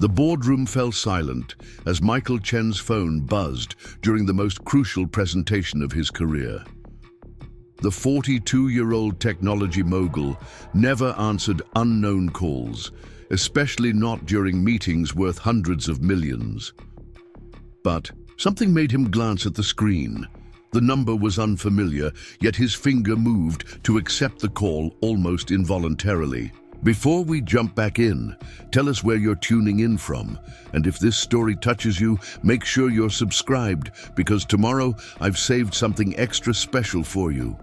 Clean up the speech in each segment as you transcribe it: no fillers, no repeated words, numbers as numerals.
The boardroom fell silent as Michael Chen's phone buzzed during the most crucial presentation of his career. The 42-year-old technology mogul never answered unknown calls, especially not during meetings worth hundreds of millions. But something made him glance at the screen. The number was unfamiliar, yet his finger moved to accept the call almost involuntarily. Before we jump back in, tell us where you're tuning in from, and if this story touches you, make sure you're subscribed, because tomorrow I've saved something extra special for you.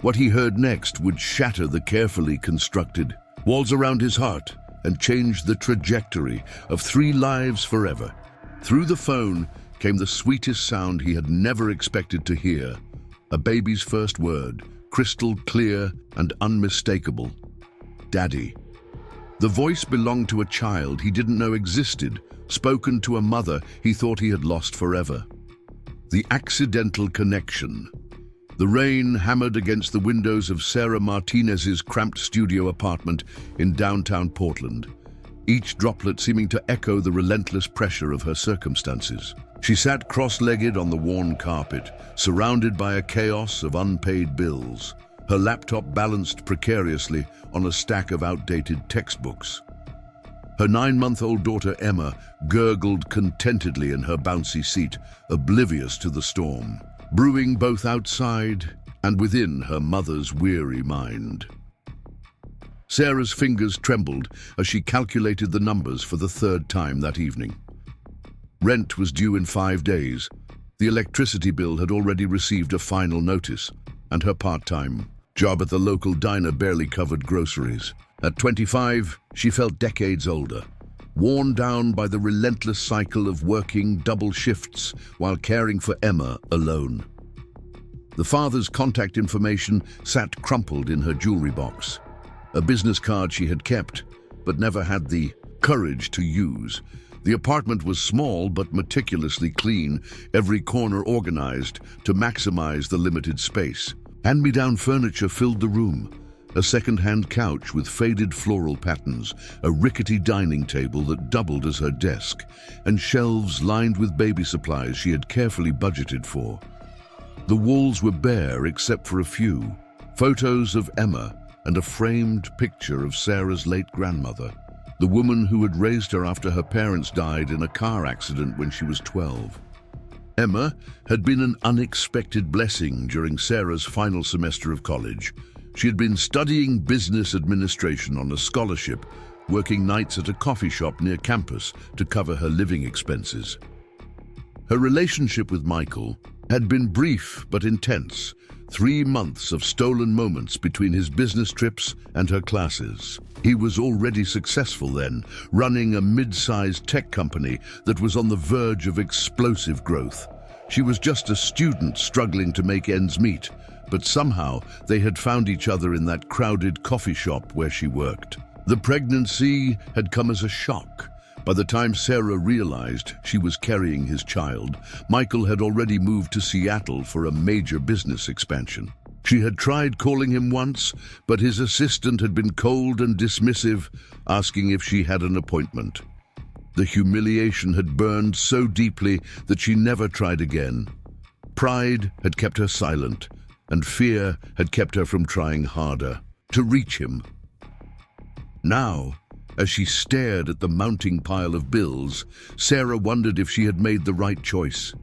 What he heard next would shatter the carefully constructed walls around his heart and change the trajectory of 3 lives forever. Through the phone came the sweetest sound he had never expected to hear, a baby's first word, crystal clear and unmistakable. Daddy. The voice belonged to a child he didn't know existed, spoken to a mother he thought he had lost forever. The accidental connection. The rain hammered against the windows of Sarah Martinez's cramped studio apartment in downtown Portland, each droplet seeming to echo the relentless pressure of her circumstances. She sat cross-legged on the worn carpet, surrounded by a chaos of unpaid bills, her laptop balanced precariously on a stack of outdated textbooks. Her 9-month-old daughter Emma gurgled contentedly in her bouncy seat, oblivious to the storm, brewing both outside and within her mother's weary mind. Sarah's fingers trembled as she calculated the numbers for the 3rd time that evening. Rent was due in 5 days. The electricity bill had already received a final notice, and her part-time job at the local diner barely covered groceries. At 25, she felt decades older, worn down by the relentless cycle of working double shifts while caring for Emma alone. The father's contact information sat crumpled in her jewelry box, a business card she had kept, but never had the courage to use. The apartment was small but meticulously clean, every corner organized to maximize the limited space. Hand-me-down furniture filled the room, a second-hand couch with faded floral patterns, a rickety dining table that doubled as her desk, and shelves lined with baby supplies she had carefully budgeted for. The walls were bare except for a few photos of Emma and a framed picture of Sarah's late grandmother, the woman who had raised her after her parents died in a car accident when she was 12. Emma had been an unexpected blessing during Sarah's final semester of college. She had been studying business administration on a scholarship, working nights at a coffee shop near campus to cover her living expenses. Her relationship with Michael had been brief but intense, 3 months of stolen moments between his business trips and her classes. He was already successful then, running a mid-sized tech company that was on the verge of explosive growth. She was just a student struggling to make ends meet, but somehow they had found each other in that crowded coffee shop where she worked. The pregnancy had come as a shock. By the time Sarah realized she was carrying his child, Michael had already moved to Seattle for a major business expansion. She had tried calling him once, but his assistant had been cold and dismissive, asking if she had an appointment. The humiliation had burned so deeply that she never tried again. Pride had kept her silent, and fear had kept her from trying harder to reach him. Now, as she stared at the mounting pile of bills, Sarah wondered if she had made the right choice.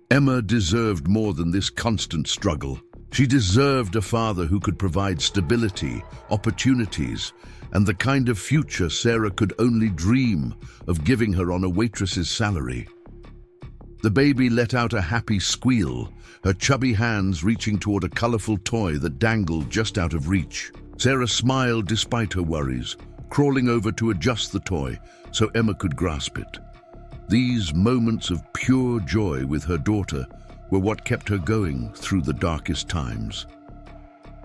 Emma deserved more than this constant struggle. She deserved a father who could provide stability, opportunities, and the kind of future Sarah could only dream of giving her on a waitress's salary. The baby let out a happy squeal, her chubby hands reaching toward a colorful toy that dangled just out of reach. Sarah smiled despite her worries, crawling over to adjust the toy so Emma could grasp it. These moments of pure joy with her daughter were what kept her going through the darkest times.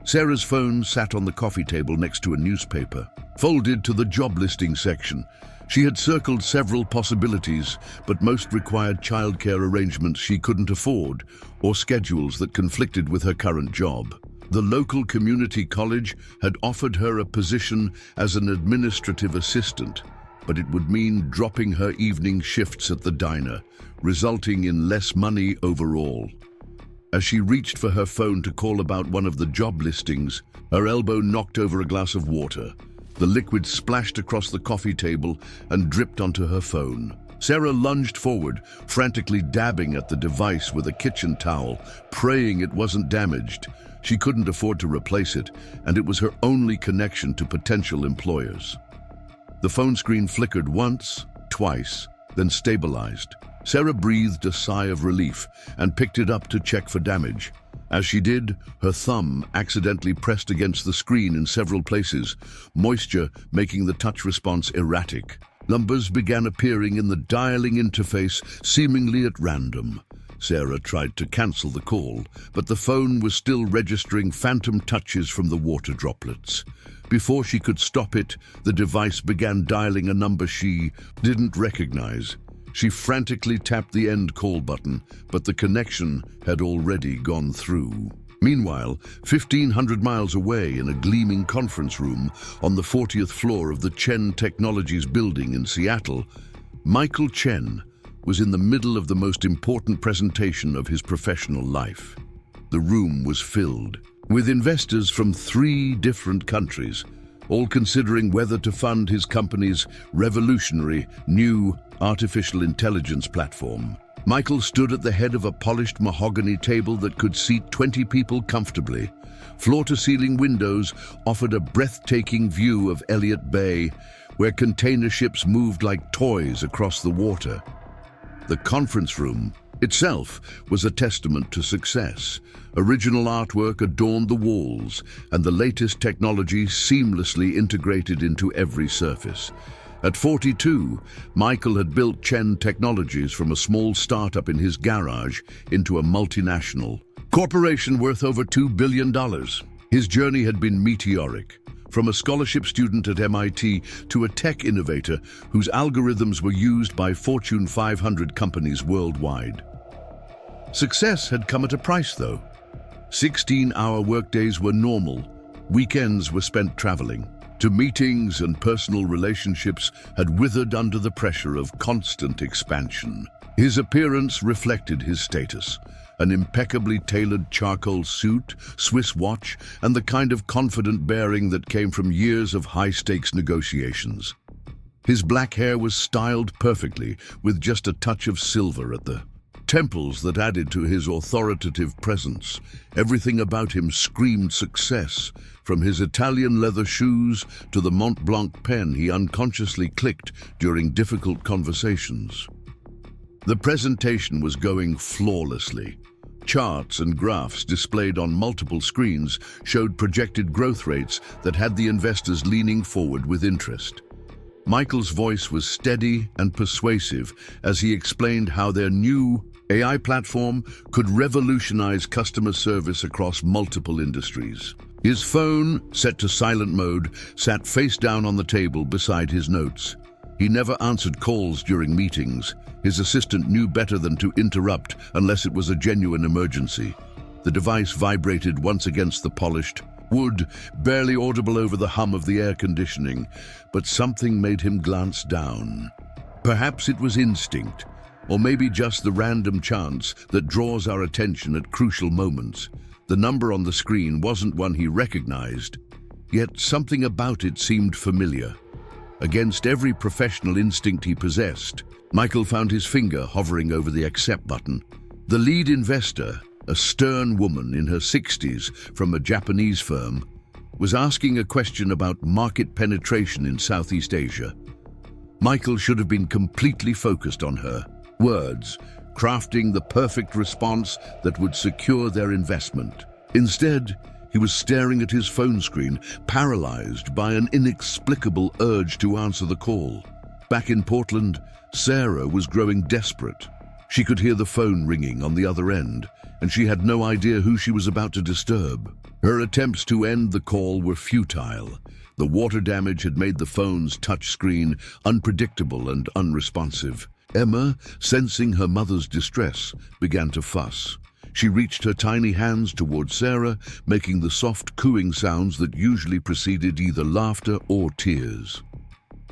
Sarah's phone sat on the coffee table next to a newspaper, folded to the job listing section. She had circled several possibilities, but most required childcare arrangements she couldn't afford or schedules that conflicted with her current job. The local community college had offered her a position as an administrative assistant, but it would mean dropping her evening shifts at the diner, resulting in less money overall. As she reached for her phone to call about one of the job listings, her elbow knocked over a glass of water. The liquid splashed across the coffee table and dripped onto her phone. Sarah lunged forward, frantically dabbing at the device with a kitchen towel, praying it wasn't damaged. She couldn't afford to replace it, and it was her only connection to potential employers. The phone screen flickered once, twice, then stabilized. Sarah breathed a sigh of relief and picked it up to check for damage. As she did, her thumb accidentally pressed against the screen in several places, moisture making the touch response erratic. Numbers began appearing in the dialing interface, seemingly at random. Sarah tried to cancel the call, but the phone was still registering phantom touches from the water droplets. Before she could stop it, the device began dialing a number she didn't recognize. She frantically tapped the end call button, but the connection had already gone through. Meanwhile, 1,500 miles away in a gleaming conference room on the 40th floor of the Chen Technologies building in Seattle, Michael Chen was in the middle of the most important presentation of his professional life. The room was filled with investors from 3 different countries, all considering whether to fund his company's revolutionary new artificial intelligence platform. Michael stood at the head of a polished mahogany table that could seat 20 people comfortably. Floor-to-ceiling windows offered a breathtaking view of Elliott Bay, where container ships moved like toys across the water. The conference room itself was a testament to success. Original artwork adorned the walls, and the latest technology seamlessly integrated into every surface. At 42, Michael had built Chen Technologies from a small startup in his garage into a multinational corporation worth over $2 billion. His journey had been meteoric, from a scholarship student at MIT to a tech innovator whose algorithms were used by Fortune 500 companies worldwide. Success had come at a price, though. 16-hour workdays were normal. Weekends were spent traveling to meetings, and personal relationships had withered under the pressure of constant expansion. His appearance reflected his status: an impeccably tailored charcoal suit, Swiss watch, and the kind of confident bearing that came from years of high-stakes negotiations. His black hair was styled perfectly, with just a touch of silver at the temples that added to his authoritative presence. Everything about him screamed success, from his Italian leather shoes to the Mont Blanc pen he unconsciously clicked during difficult conversations. The presentation was going flawlessly. Charts and graphs displayed on multiple screens showed projected growth rates that had the investors leaning forward with interest. Michael's voice was steady and persuasive as he explained how their new AI platform could revolutionize customer service across multiple industries. His phone, set to silent mode, sat face down on the table beside his notes. He never answered calls during meetings. His assistant knew better than to interrupt unless it was a genuine emergency. The device vibrated once against the polished wood, barely audible over the hum of the air conditioning, but something made him glance down. Perhaps it was instinct, or maybe just the random chance that draws our attention at crucial moments. The number on the screen wasn't one he recognized, yet something about it seemed familiar. Against every professional instinct he possessed, Michael found his finger hovering over the accept button. The lead investor, a stern woman in her 60s from a Japanese firm, was asking a question about market penetration in Southeast Asia. Michael should have been completely focused on her words, crafting the perfect response that would secure their investment. Instead, he was staring at his phone screen, paralyzed by an inexplicable urge to answer the call. Back in Portland, Sarah was growing desperate. She could hear the phone ringing on the other end, and she had no idea who she was about to disturb. Her attempts to end the call were futile. The water damage had made the phone's touchscreen unpredictable and unresponsive. Emma, sensing her mother's distress, began to fuss. She reached her tiny hands toward Sarah, making the soft cooing sounds that usually preceded either laughter or tears.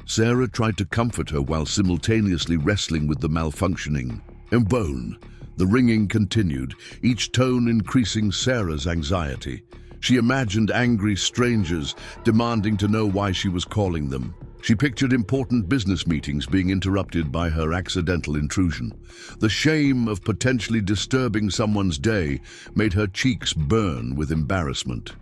Sarah tried to comfort her while simultaneously wrestling with the malfunctioning bone. The ringing continued, each tone increasing Sarah's anxiety. She imagined angry strangers demanding to know why she was calling them. She pictured important business meetings being interrupted by her accidental intrusion. The shame of potentially disturbing someone's day made her cheeks burn with embarrassment.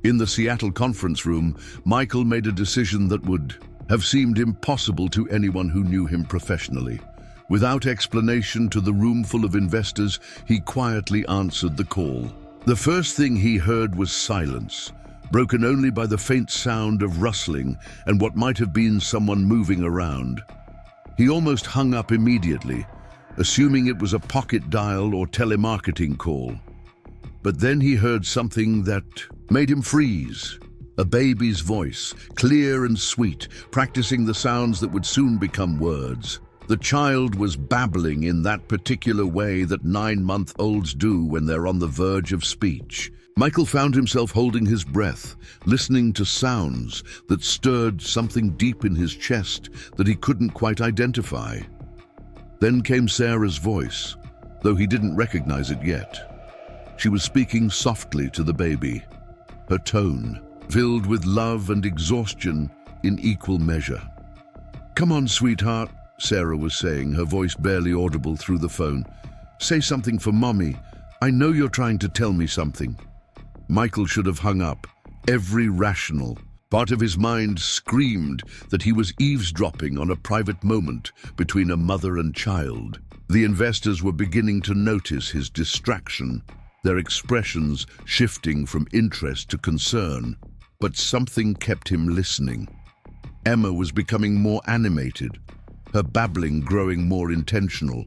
In the Seattle conference room, Michael made a decision that would have seemed impossible to anyone who knew him professionally. Without explanation to the room full of investors, he quietly answered the call. The first thing he heard was silence, broken only by the faint sound of rustling and what might have been someone moving around. He almost hung up immediately, assuming it was a pocket dial or telemarketing call. But then he heard something that made him freeze. A baby's voice, clear and sweet, practicing the sounds that would soon become words. The child was babbling in that particular way that 9-month-olds do when they're on the verge of speech. Michael found himself holding his breath, listening to sounds that stirred something deep in his chest that he couldn't quite identify. Then came Sarah's voice, though he didn't recognize it yet. She was speaking softly to the baby, her tone filled with love and exhaustion in equal measure. "Come on, sweetheart," Sarah was saying, her voice barely audible through the phone. "Say something for Mommy. I know you're trying to tell me something." Michael should have hung up. Every rational part of his mind screamed that he was eavesdropping on a private moment between a mother and child. The investors were beginning to notice his distraction, their expressions shifting from interest to concern. But something kept him listening. Emma was becoming more animated, her babbling growing more intentional.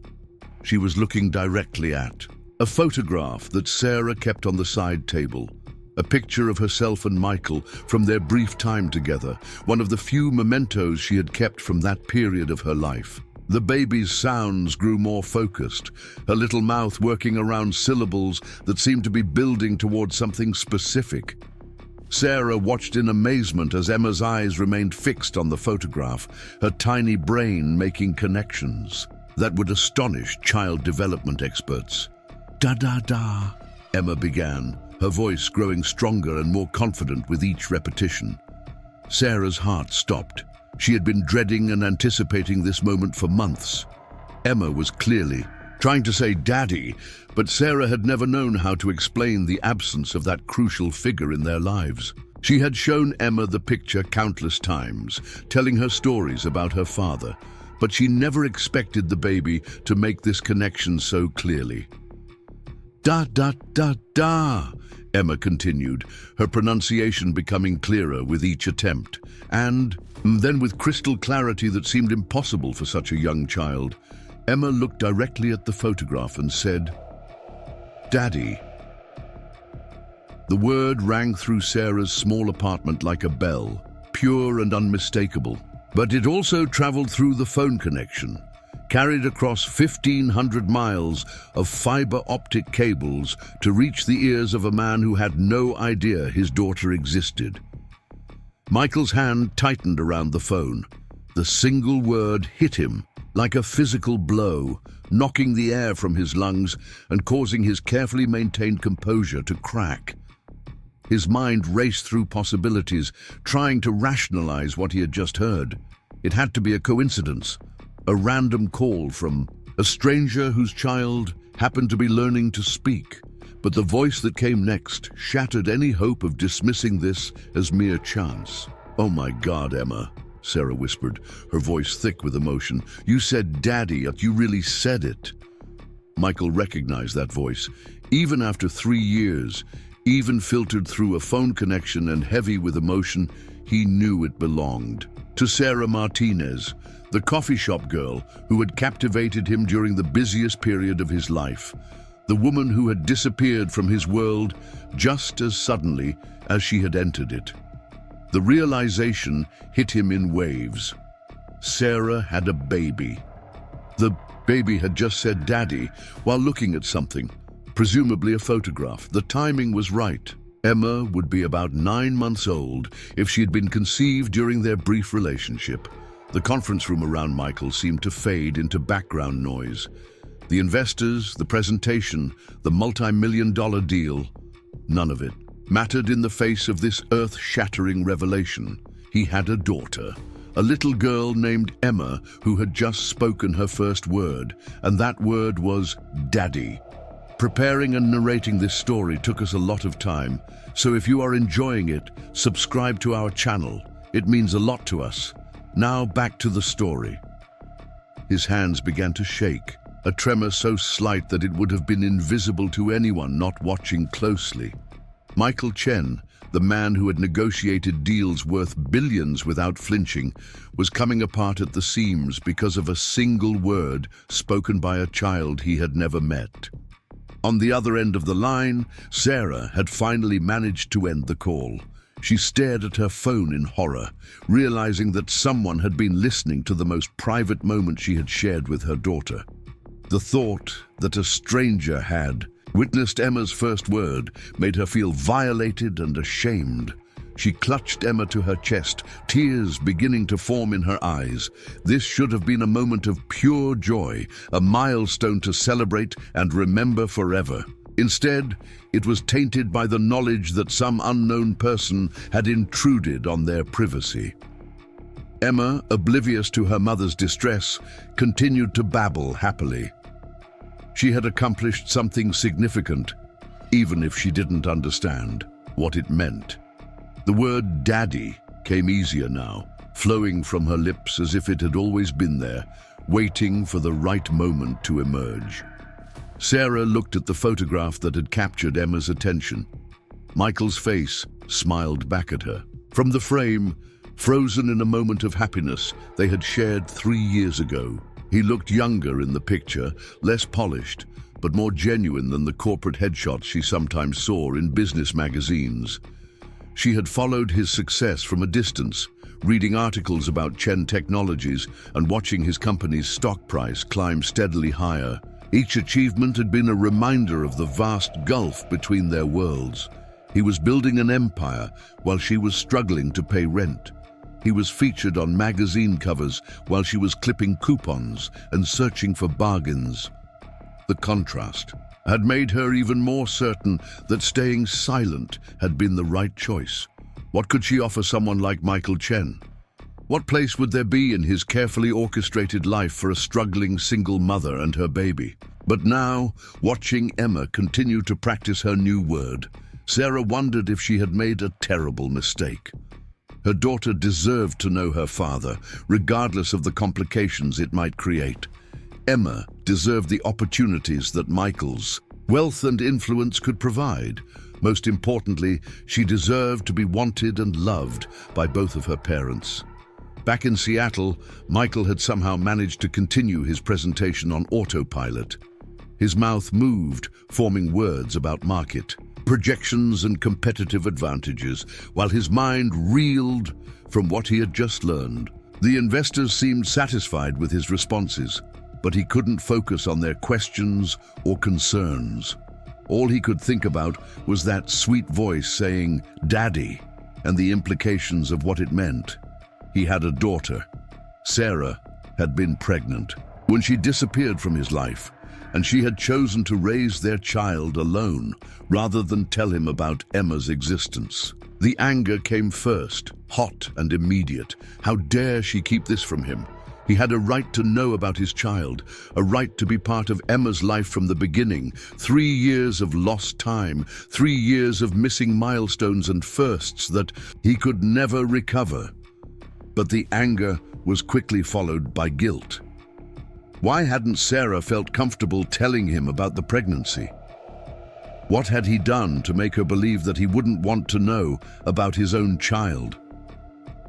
She was looking directly at a photograph that Sarah kept on the side table, a picture of herself and Michael from their brief time together, one of the few mementos she had kept from that period of her life. The baby's sounds grew more focused, her little mouth working around syllables that seemed to be building towards something specific. Sarah watched in amazement as Emma's eyes remained fixed on the photograph, her tiny brain making connections that would astonish child development experts. "Da-da-da," Emma began, her voice growing stronger and more confident with each repetition. Sarah's heart stopped. She had been dreading and anticipating this moment for months. Emma was clearly trying to say "Daddy," but Sarah had never known how to explain the absence of that crucial figure in their lives. She had shown Emma the picture countless times, telling her stories about her father, but she never expected the baby to make this connection so clearly. "Da-da-da-da," Emma continued, her pronunciation becoming clearer with each attempt, and then with crystal clarity that seemed impossible for such a young child, Emma looked directly at the photograph and said, "Daddy." The word rang through Sarah's small apartment like a bell, pure and unmistakable. But it also traveled through the phone connection, carried across 1,500 miles of fiber optic cables to reach the ears of a man who had no idea his daughter existed. Michael's hand tightened around the phone. The single word hit him like a physical blow, knocking the air from his lungs and causing his carefully maintained composure to crack. His mind raced through possibilities, trying to rationalize what he had just heard. It had to be a coincidence, a random call from a stranger whose child happened to be learning to speak. But the voice that came next shattered any hope of dismissing this as mere chance. "Oh my God, Emma," Sarah whispered, her voice thick with emotion. "You said Daddy, yet you really said it." Michael recognized that voice. Even after 3 years, even filtered through a phone connection and heavy with emotion, he knew it belonged to Sarah Martinez, the coffee shop girl who had captivated him during the busiest period of his life, the woman who had disappeared from his world just as suddenly as she had entered it. The realization hit him in waves. Sarah had a baby. The baby had just said "Daddy" while looking at something, presumably a photograph. The timing was right. Emma would be about 9 months old if she had been conceived during their brief relationship. The conference room around Michael seemed to fade into background noise. The investors, the presentation, the multi-million-dollar deal, none of it mattered in the face of this earth-shattering revelation. He had a daughter, a little girl named Emma, who had just spoken her first word, and that word was Daddy. Preparing and narrating this story took us a lot of time, so if you are enjoying it, subscribe to our channel. It means a lot to us. Now back to the story. His hands began to shake, a tremor so slight that it would have been invisible to anyone not watching closely. Michael Chen, the man who had negotiated deals worth billions without flinching, was coming apart at the seams because of a single word spoken by a child he had never met. On the other end of the line, Sarah had finally managed to end the call. She stared at her phone in horror, realizing that someone had been listening to the most private moment she had shared with her daughter. The thought that a stranger had witnessed Emma's first word made her feel violated and ashamed. She clutched Emma to her chest, tears beginning to form in her eyes. This should have been a moment of pure joy, a milestone to celebrate and remember forever. Instead, it was tainted by the knowledge that some unknown person had intruded on their privacy. Emma, oblivious to her mother's distress, continued to babble happily. She had accomplished something significant, even if she didn't understand what it meant. The word Daddy came easier now, flowing from her lips as if it had always been there, waiting for the right moment to emerge. Sarah looked at the photograph that had captured Emma's attention. Michael's face smiled back at her. From the frame, frozen in a moment of happiness they had shared 3 years ago. He looked younger in the picture, less polished, but more genuine than the corporate headshots she sometimes saw in business magazines. She had followed his success from a distance, reading articles about Chen Technologies and watching his company's stock price climb steadily higher. Each achievement had been a reminder of the vast gulf between their worlds. He was building an empire while she was struggling to pay rent. He was featured on magazine covers while she was clipping coupons and searching for bargains. The contrast had made her even more certain that staying silent had been the right choice. What could she offer someone like Michael Chen? What place would there be in his carefully orchestrated life for a struggling single mother and her baby? But now, watching Emma continue to practice her new word, Sarah wondered if she had made a terrible mistake. Her daughter deserved to know her father, regardless of the complications it might create. Emma deserved the opportunities that Michael's wealth and influence could provide. Most importantly, she deserved to be wanted and loved by both of her parents. Back in Seattle, Michael had somehow managed to continue his presentation on autopilot. His mouth moved, forming words about market, projections and competitive advantages, while his mind reeled from what he had just learned. The investors seemed satisfied with his responses, but he couldn't focus on their questions or concerns. All he could think about was that sweet voice saying, "Daddy," and the implications of what it meant. He had a daughter. Sarah had been pregnant when she disappeared from his life, and she had chosen to raise their child alone rather than tell him about Emma's existence. The anger came first, hot and immediate. How dare she keep this from him? He had a right to know about his child, a right to be part of Emma's life from the beginning. 3 years of lost time, 3 years of missing milestones and firsts that he could never recover. But the anger was quickly followed by guilt. Why hadn't Sarah felt comfortable telling him about the pregnancy? What had he done to make her believe that he wouldn't want to know about his own child?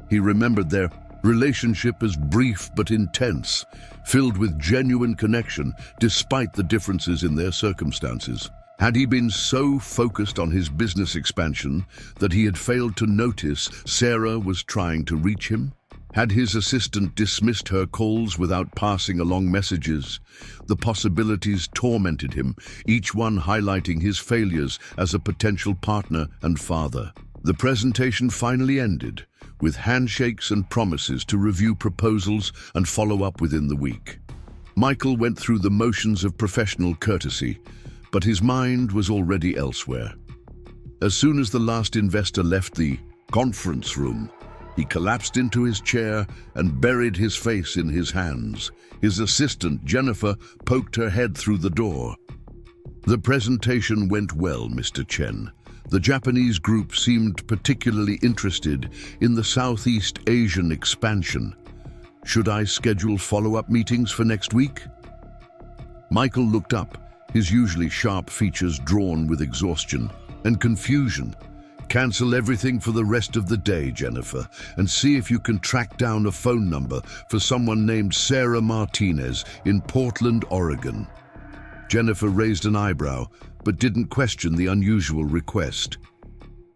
He remembered their relationship as brief but intense, filled with genuine connection despite the differences in their circumstances. Had he been so focused on his business expansion that he had failed to notice Sarah was trying to reach him? Had his assistant dismissed her calls without passing along messages? The possibilities tormented him, each one highlighting his failures as a potential partner and father. The presentation finally ended, with handshakes and promises to review proposals and follow up within the week. Michael went through the motions of professional courtesy, but his mind was already elsewhere. As soon as the last investor left the conference room, he collapsed into his chair and buried his face in his hands. His assistant, Jennifer, poked her head through the door. "The presentation went well, Mr. Chen. The Japanese group seemed particularly interested in the Southeast Asian expansion. Should I schedule follow-up meetings for next week?" Michael looked up, his usually sharp features drawn with exhaustion and confusion. "Cancel everything for the rest of the day, Jennifer, and see if you can track down a phone number for someone named Sarah Martinez in Portland, Oregon." Jennifer raised an eyebrow, but didn't question the unusual request.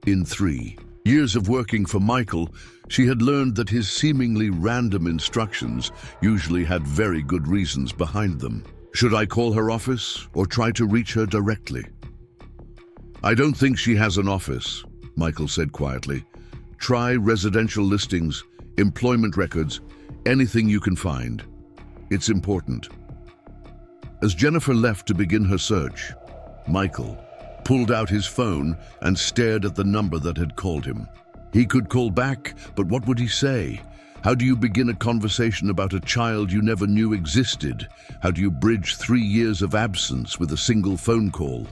In 3 years of working for Michael, she had learned that his seemingly random instructions usually had very good reasons behind them. "Should I call her office or try to reach her directly?" "I don't think she has an office," Michael said quietly. "Try residential listings, employment records, anything you can find. It's important." As Jennifer left to begin her search, Michael pulled out his phone and stared at the number that had called him. He could call back, but what would he say? How do you begin a conversation about a child you never knew existed? How do you bridge 3 years of absence with a single phone call?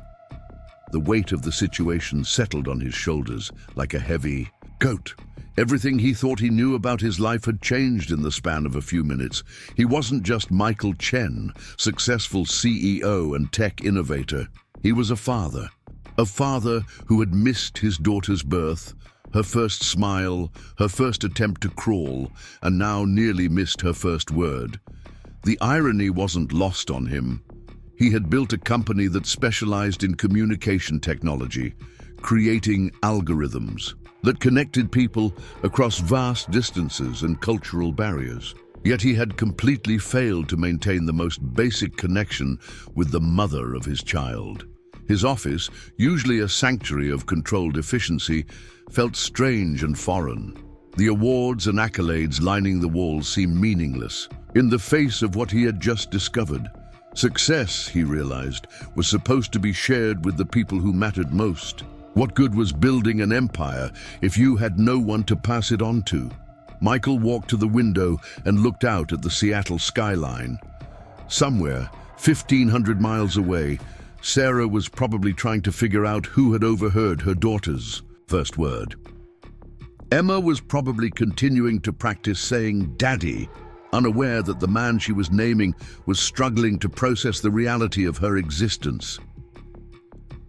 The weight of the situation settled on his shoulders like a heavy coat. Everything he thought he knew about his life had changed in the span of a few minutes. He wasn't just Michael Chen, successful CEO and tech innovator. He was a father who had missed his daughter's birth, her first smile, her first attempt to crawl, and now nearly missed her first word. The irony wasn't lost on him. He had built a company that specialized in communication technology, creating algorithms that connected people across vast distances and cultural barriers. Yet he had completely failed to maintain the most basic connection with the mother of his child. His office, usually a sanctuary of controlled efficiency, felt strange and foreign. The awards and accolades lining the walls seemed meaningless in the face of what he had just discovered. Success, he realized, was supposed to be shared with the people who mattered most. What good was building an empire if you had no one to pass it on to? Michael walked to the window and looked out at the Seattle skyline. Somewhere, 1,500 miles away, Sarah was probably trying to figure out who had overheard her daughter's first word. Emma was probably continuing to practice saying "daddy," unaware that the man she was naming was struggling to process the reality of her existence.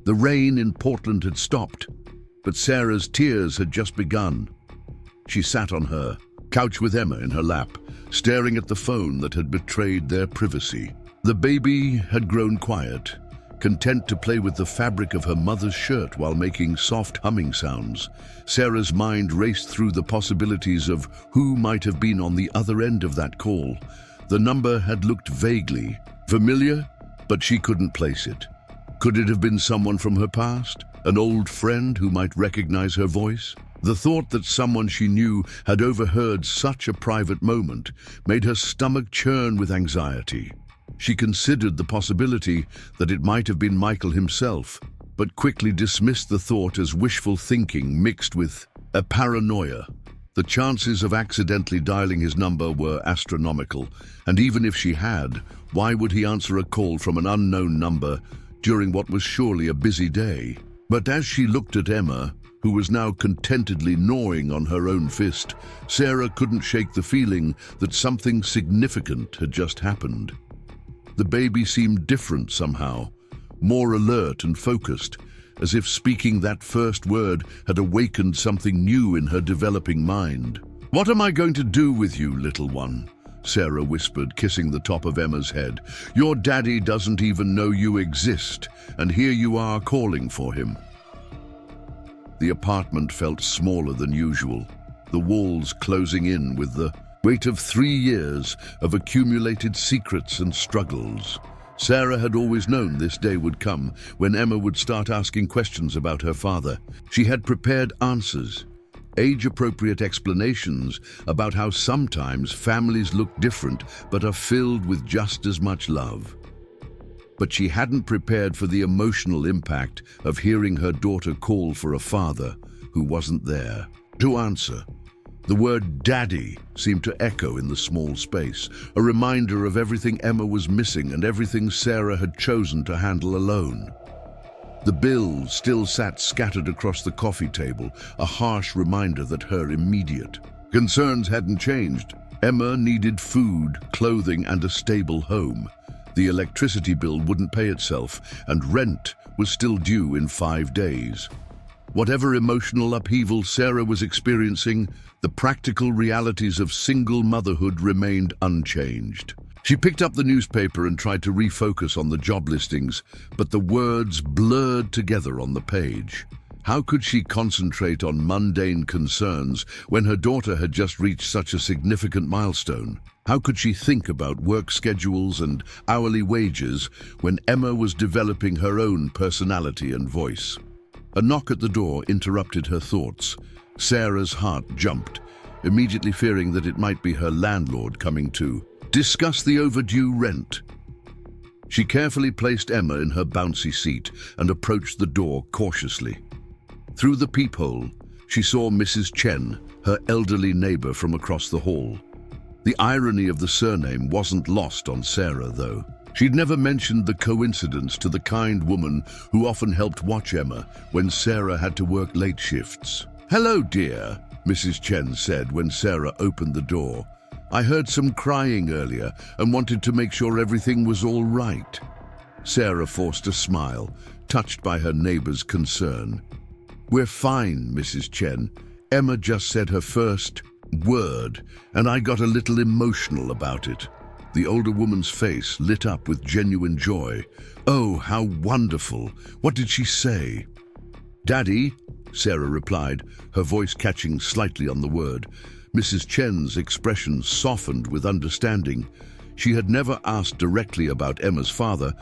The rain in Portland had stopped, but Sarah's tears had just begun. She sat on her couch with Emma in her lap, staring at the phone that had betrayed their privacy. The baby had grown quiet, content to play with the fabric of her mother's shirt while making soft humming sounds. Sarah's mind raced through the possibilities of who might have been on the other end of that call. The number had looked vaguely familiar, but she couldn't place it. Could it have been someone from her past? An old friend who might recognize her voice? The thought that someone she knew had overheard such a private moment made her stomach churn with anxiety. She considered the possibility that it might have been Michael himself, but quickly dismissed the thought as wishful thinking mixed with a paranoia. The chances of accidentally dialing his number were astronomical, and even if she had, why would he answer a call from an unknown number during what was surely a busy day? But as she looked at Emma, who was now contentedly gnawing on her own fist, Sarah couldn't shake the feeling that something significant had just happened. The baby seemed different somehow, more alert and focused, as if speaking that first word had awakened something new in her developing mind. "What am I going to do with you, little one?" Sarah whispered, kissing the top of Emma's head. "Your daddy doesn't even know you exist, and here you are calling for him." The apartment felt smaller than usual, the walls closing in with the weight of 3 years of accumulated secrets and struggles. Sarah had always known this day would come when Emma would start asking questions about her father. She had prepared answers, age-appropriate explanations about how sometimes families look different but are filled with just as much love. But she hadn't prepared for the emotional impact of hearing her daughter call for a father who wasn't there to answer. The word "daddy" seemed to echo in the small space, a reminder of everything Emma was missing and everything Sarah had chosen to handle alone. The bill still sat scattered across the coffee table, a harsh reminder that her immediate concerns hadn't changed. Emma needed food, clothing, and a stable home. The electricity bill wouldn't pay itself, and rent was still due in 5 days. Whatever emotional upheaval Sarah was experiencing, the practical realities of single motherhood remained unchanged. She picked up the newspaper and tried to refocus on the job listings, but the words blurred together on the page. How could she concentrate on mundane concerns when her daughter had just reached such a significant milestone? How could she think about work schedules and hourly wages when Emma was developing her own personality and voice? A knock at the door interrupted her thoughts. Sarah's heart jumped, immediately fearing that it might be her landlord coming to discuss the overdue rent. She carefully placed Emma in her bouncy seat and approached the door cautiously. Through the peephole, she saw Mrs. Chen, her elderly neighbor from across the hall. The irony of the surname wasn't lost on Sarah, though. She'd never mentioned the coincidence to the kind woman who often helped watch Emma when Sarah had to work late shifts. "Hello, dear," Mrs. Chen said when Sarah opened the door. "I heard some crying earlier and wanted to make sure everything was all right." Sarah forced a smile, touched by her neighbor's concern. "We're fine, Mrs. Chen. Emma just said her first word, and I got a little emotional about it." The older woman's face lit up with genuine joy. "Oh, how wonderful! What did she say?" "Daddy," Sarah replied, her voice catching slightly on the word. Mrs. Chen's expression softened with understanding. She had never asked directly about Emma's father,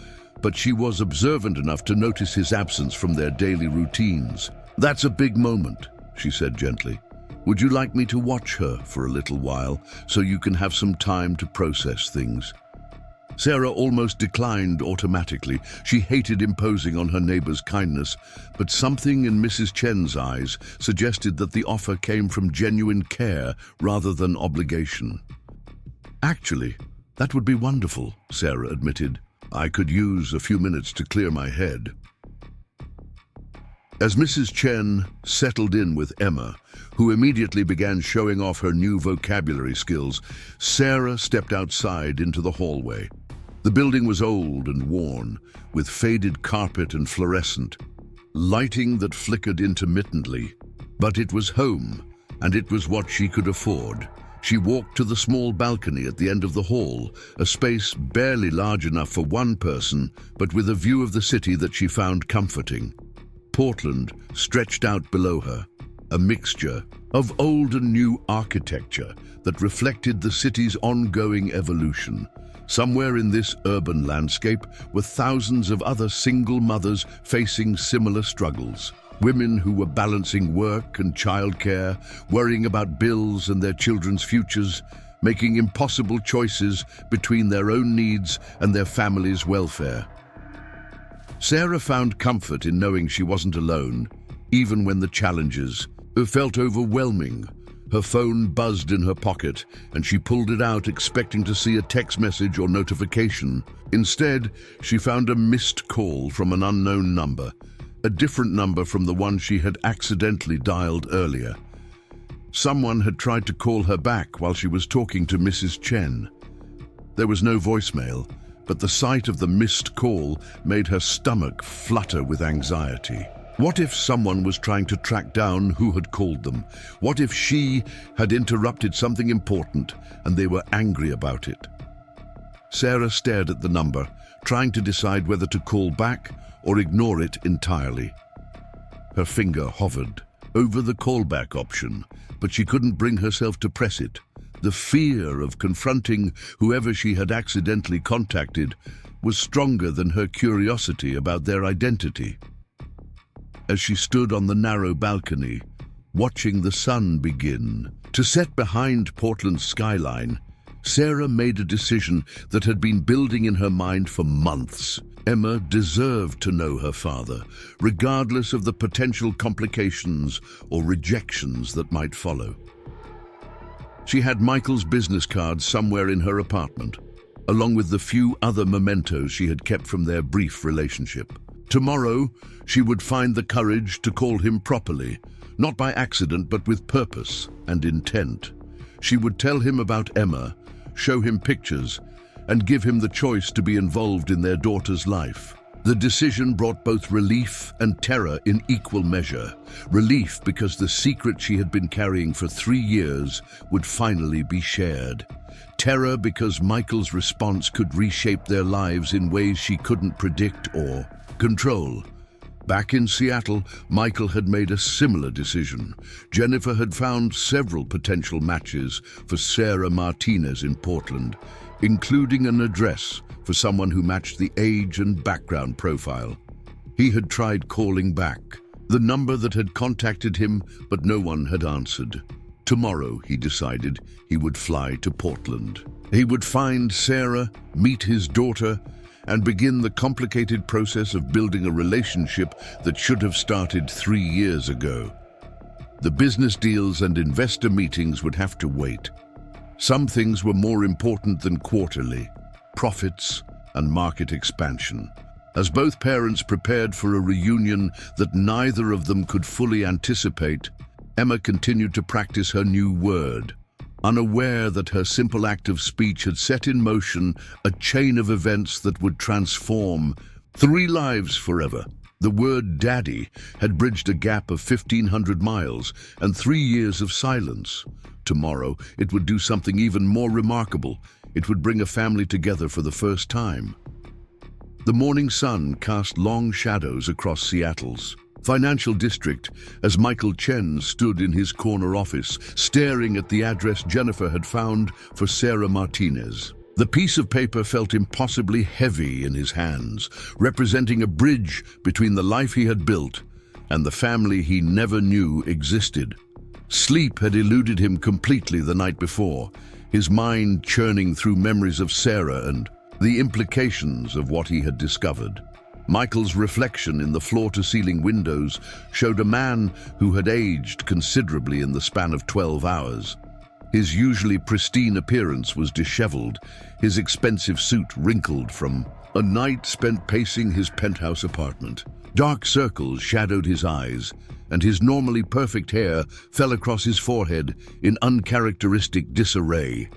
but she was observant enough to notice his absence from their daily routines. "That's a big moment," she said gently. "Would you like me to watch her for a little while so you can have some time to process things?" Sarah almost declined automatically. She hated imposing on her neighbor's kindness, but something in Mrs. Chen's eyes suggested that the offer came from genuine care rather than obligation. "Actually, that would be wonderful," Sarah admitted. "I could use a few minutes to clear my head." As Mrs. Chen settled in with Emma, who immediately began showing off her new vocabulary skills, Sarah stepped outside into the hallway. The building was old and worn, with faded carpet and fluorescent lighting that flickered intermittently. But it was home, and it was what she could afford. She walked to the small balcony at the end of the hall, a space barely large enough for one person, but with a view of the city that she found comforting. Portland stretched out below her, a mixture of old and new architecture that reflected the city's ongoing evolution. Somewhere in this urban landscape were thousands of other single mothers facing similar struggles. Women who were balancing work and childcare, worrying about bills and their children's futures, making impossible choices between their own needs and their family's welfare. Sarah found comfort in knowing she wasn't alone, even when the challenges felt overwhelming. Her phone buzzed in her pocket, and she pulled it out expecting to see a text message or notification. Instead, she found a missed call from an unknown number, a different number from the one she had accidentally dialed earlier. Someone had tried to call her back while she was talking to Mrs. Chen. There was no voicemail, but the sight of the missed call made her stomach flutter with anxiety. What if someone was trying to track down who had called them? What if she had interrupted something important and they were angry about it? Sarah stared at the number, trying to decide whether to call back or ignore it entirely. Her finger hovered over the callback option, but she couldn't bring herself to press it. The fear of confronting whoever she had accidentally contacted was stronger than her curiosity about their identity. As she stood on the narrow balcony, watching the sun begin to set behind Portland's skyline, Sarah made a decision that had been building in her mind for months. Emma deserved to know her father, regardless of the potential complications or rejections that might follow. She had Michael's business card somewhere in her apartment, along with the few other mementos she had kept from their brief relationship. Tomorrow, she would find the courage to call him properly, not by accident but with purpose and intent. She would tell him about Emma, show him pictures, and give him the choice to be involved in their daughter's life. The decision brought both relief and terror in equal measure. Relief because the secret she had been carrying for 3 years would finally be shared. Terror because Michael's response could reshape their lives in ways she couldn't predict or control. Back in Seattle, Michael had made a similar decision. Jennifer had found several potential matches for Sarah Martinez in Portland, including an address for someone who matched the age and background profile. He had tried calling back, the number that had contacted him, but no one had answered. Tomorrow, he decided, he would fly to Portland. He would find Sarah, meet his daughter, and begin the complicated process of building a relationship that should have started 3 years ago. The business deals and investor meetings would have to wait. Some things were more important than quarterly: profits and market expansion. As both parents prepared for a reunion that neither of them could fully anticipate, Emma continued to practice her new word, unaware that her simple act of speech had set in motion a chain of events that would transform 3 lives forever. The word daddy had bridged a gap of 1,500 miles and 3 years of silence. Tomorrow, it would do something even more remarkable. It would bring a family together for the first time. The morning sun cast long shadows across Seattle's financial district as Michael Chen stood in his corner office, staring at the address Jennifer had found for Sarah Martinez. The piece of paper felt impossibly heavy in his hands, representing a bridge between the life he had built and the family he never knew existed. Sleep had eluded him completely the night before, his mind churning through memories of Sarah and the implications of what he had discovered. Michael's reflection in the floor-to-ceiling windows showed a man who had aged considerably in the span of 12 hours. His usually pristine appearance was disheveled, his expensive suit wrinkled from a night spent pacing his penthouse apartment. Dark circles shadowed his eyes, and his normally perfect hair fell across his forehead in uncharacteristic disarray.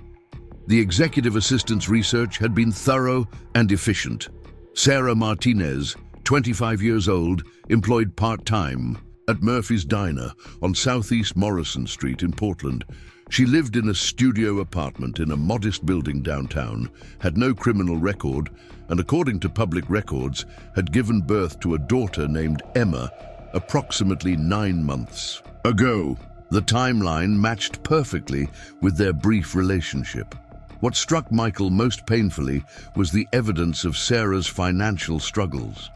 The executive assistant's research had been thorough and efficient. Sarah Martinez, 25 years old, employed part-time at Murphy's Diner on Southeast Morrison Street in Portland. She lived in a studio apartment in a modest building downtown, had no criminal record, and according to public records, had given birth to a daughter named Emma approximately 9 months ago. The timeline matched perfectly with their brief relationship. What struck Michael most painfully was the evidence of Sarah's financial struggles.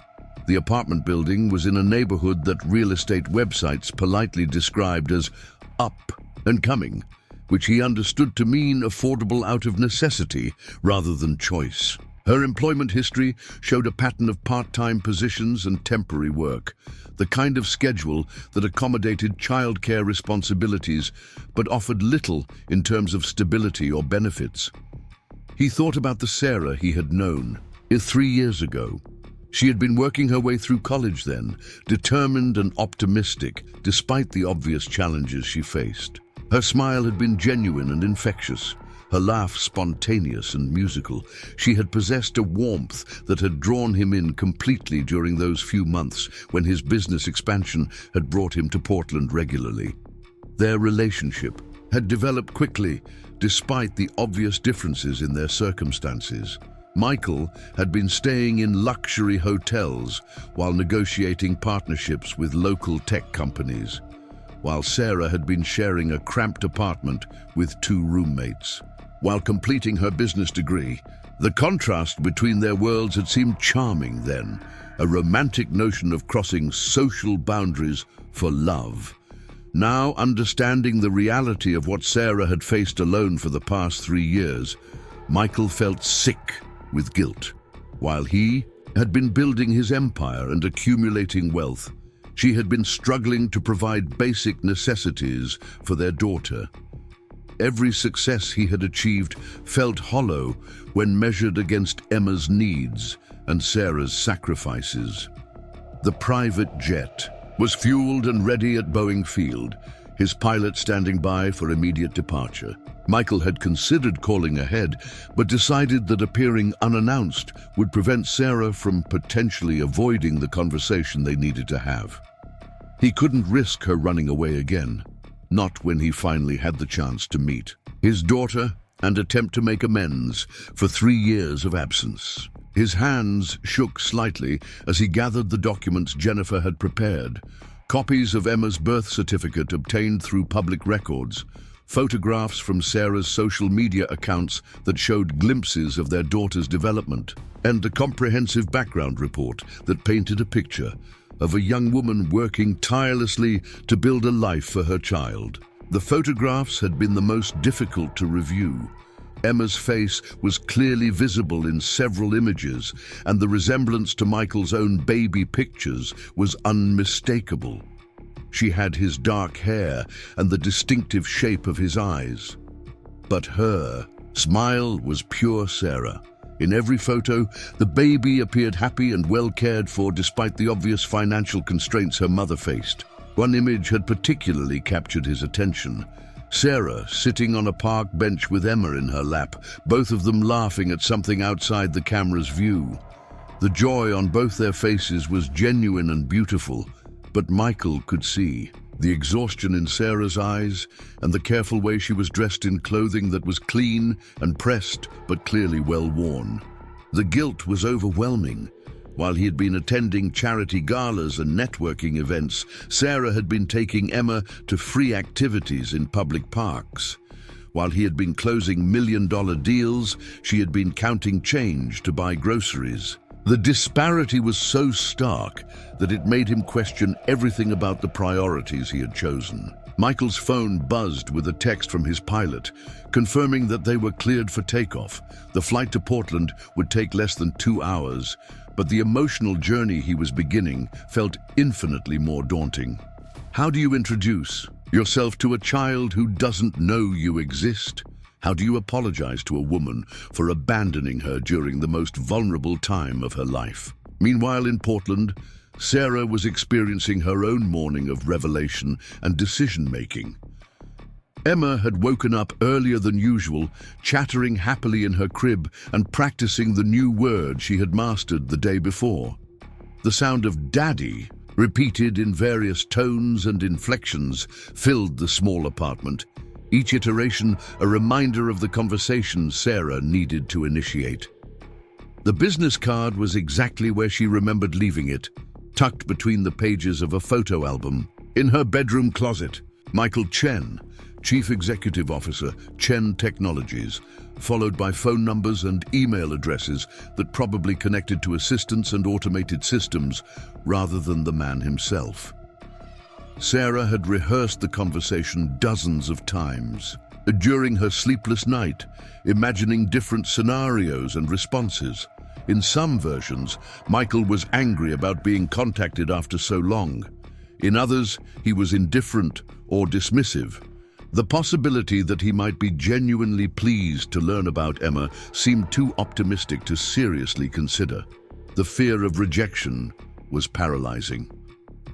The apartment building was in a neighborhood that real estate websites politely described as up and coming, which he understood to mean affordable out of necessity rather than choice. Her employment history showed a pattern of part-time positions and temporary work, the kind of schedule that accommodated childcare responsibilities but offered little in terms of stability or benefits. He thought about the Sarah he had known 3 years ago. She had been working her way through college then, determined and optimistic despite the obvious challenges she faced. Her smile had been genuine and infectious, her laugh spontaneous and musical. She had possessed a warmth that had drawn him in completely during those few months when his business expansion had brought him to Portland regularly. Their relationship had developed quickly, despite the obvious differences in their circumstances. Michael had been staying in luxury hotels while negotiating partnerships with local tech companies, while Sarah had been sharing a cramped apartment with 2 roommates. While completing her business degree, the contrast between their worlds had seemed charming then, a romantic notion of crossing social boundaries for love. Now, understanding the reality of what Sarah had faced alone for the past 3 years, Michael felt sick with guilt. While he had been building his empire and accumulating wealth, she had been struggling to provide basic necessities for their daughter. Every success he had achieved felt hollow when measured against Emma's needs and Sarah's sacrifices. The private jet was fueled and ready at Boeing Field, his pilot standing by for immediate departure. Michael had considered calling ahead, but decided that appearing unannounced would prevent Sarah from potentially avoiding the conversation they needed to have. He couldn't risk her running away again, not when he finally had the chance to meet his daughter and attempt to make amends for 3 years of absence. His hands shook slightly as he gathered the documents Jennifer had prepared: copies of Emma's birth certificate obtained through public records, photographs from Sarah's social media accounts that showed glimpses of their daughter's development, and a comprehensive background report that painted a picture of a young woman working tirelessly to build a life for her child. The photographs had been the most difficult to review. Emma's face was clearly visible in several images, and the resemblance to Michael's own baby pictures was unmistakable. She had his dark hair and the distinctive shape of his eyes. But her smile was pure Sarah. In every photo, the baby appeared happy and well cared for despite the obvious financial constraints her mother faced. One image had particularly captured his attention: Sarah sitting on a park bench with Emma in her lap, both of them laughing at something outside the camera's view. The joy on both their faces was genuine and beautiful, but Michael could see the exhaustion in Sarah's eyes and the careful way she was dressed in clothing that was clean and pressed but clearly well worn. The guilt was overwhelming. While he had been attending charity galas and networking events, Sarah had been taking Emma to free activities in public parks. While he had been closing million-dollar deals, she had been counting change to buy groceries. The disparity was so stark that it made him question everything about the priorities he had chosen. Michael's phone buzzed with a text from his pilot, confirming that they were cleared for takeoff. The flight to Portland would take less than 2 hours, but the emotional journey he was beginning felt infinitely more daunting. How do you introduce yourself to a child who doesn't know you exist? How do you apologize to a woman for abandoning her during the most vulnerable time of her life? Meanwhile, in Portland, Sarah was experiencing her own morning of revelation and decision-making. Emma had woken up earlier than usual, chattering happily in her crib and practicing the new word she had mastered the day before. The sound of "daddy," repeated in various tones and inflections, filled the small apartment, each iteration a reminder of the conversation Sarah needed to initiate. The business card was exactly where she remembered leaving it, tucked between the pages of a photo album. In her bedroom closet, Michael Chen, Chief Executive Officer, Chen Technologies, followed by phone numbers and email addresses that probably connected to assistants and automated systems rather than the man himself. Sarah had rehearsed the conversation dozens of times, during her sleepless night, imagining different scenarios and responses. In some versions, Michael was angry about being contacted after so long. In others, he was indifferent or dismissive. The possibility that he might be genuinely pleased to learn about Emma seemed too optimistic to seriously consider. The fear of rejection was paralyzing.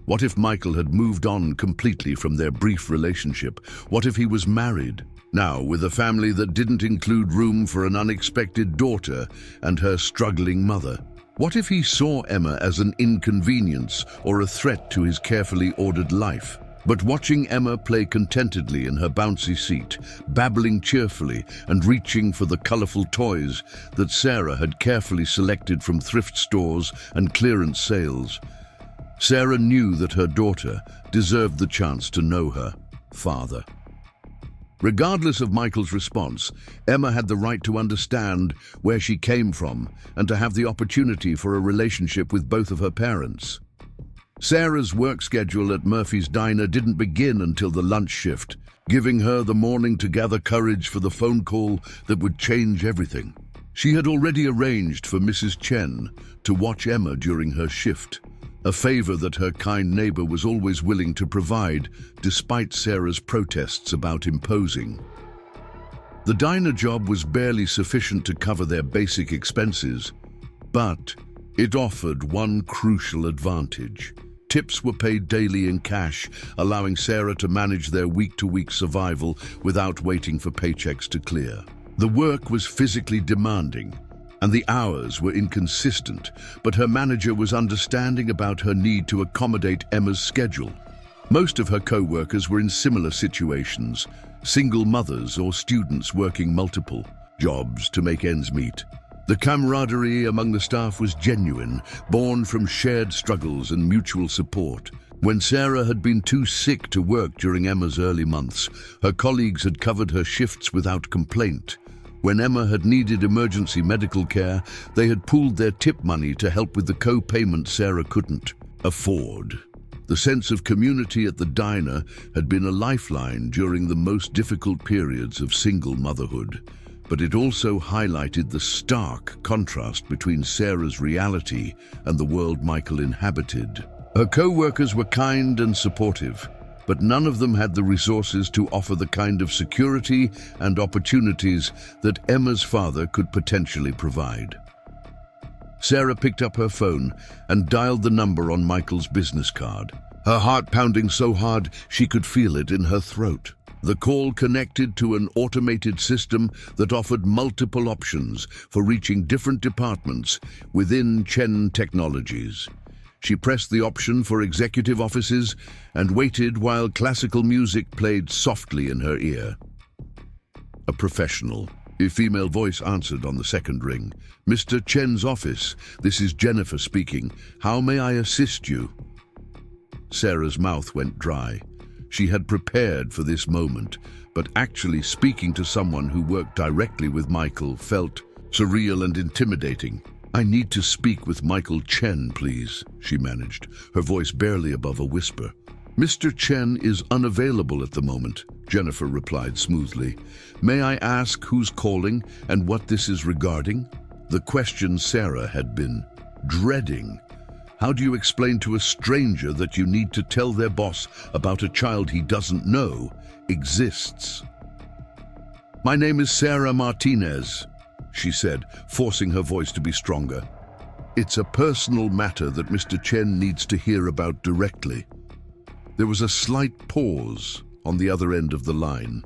What if Michael had moved on completely from their brief relationship? What if he was married, now with a family that didn't include room for an unexpected daughter and her struggling mother? What if he saw Emma as an inconvenience or a threat to his carefully ordered life? But watching Emma play contentedly in her bouncy seat, babbling cheerfully and reaching for the colorful toys that Sarah had carefully selected from thrift stores and clearance sales, Sarah knew that her daughter deserved the chance to know her father. Regardless of Michael's response, Emma had the right to understand where she came from and to have the opportunity for a relationship with both of her parents. Sarah's work schedule at Murphy's Diner didn't begin until the lunch shift, giving her the morning to gather courage for the phone call that would change everything. She had already arranged for Mrs. Chen to watch Emma during her shift, a favor that her kind neighbor was always willing to provide, despite Sarah's protests about imposing. The diner job was barely sufficient to cover their basic expenses, but it offered one crucial advantage. Tips were paid daily in cash, allowing Sarah to manage their week-to-week survival without waiting for paychecks to clear. The work was physically demanding, and the hours were inconsistent, but her manager was understanding about her need to accommodate Emma's schedule. Most of her co-workers were in similar situations, single mothers or students working multiple jobs to make ends meet. The camaraderie among the staff was genuine, born from shared struggles and mutual support. When Sarah had been too sick to work during Emma's early months, her colleagues had covered her shifts without complaint. When Emma had needed emergency medical care, they had pooled their tip money to help with the co-payment Sarah couldn't afford. The sense of community at the diner had been a lifeline during the most difficult periods of single motherhood, but it also highlighted the stark contrast between Sarah's reality and the world Michael inhabited. Her co-workers were kind and supportive, but none of them had the resources to offer the kind of security and opportunities that Emma's father could potentially provide. Sarah picked up her phone and dialed the number on Michael's business card, her heart pounding so hard she could feel it in her throat. The call connected to an automated system that offered multiple options for reaching different departments within Chen Technologies. She pressed the option for executive offices and waited while classical music played softly in her ear. A professional, a female voice answered on the second ring. "Mr. Chen's office, this is Jennifer speaking. How may I assist you?" Sarah's mouth went dry. She had prepared for this moment, but actually speaking to someone who worked directly with Michael felt surreal and intimidating. "I need to speak with Michael Chen, please," she managed, her voice barely above a whisper. "Mr. Chen is unavailable at the moment," Jennifer replied smoothly. "May I ask who's calling and what this is regarding?" The question Sarah had been dreading. How do you explain to a stranger that you need to tell their boss about a child he doesn't know exists? "My name is Sarah Martinez," she said, forcing her voice to be stronger. "It's a personal matter that Mr. Chen needs to hear about directly." There was a slight pause on the other end of the line.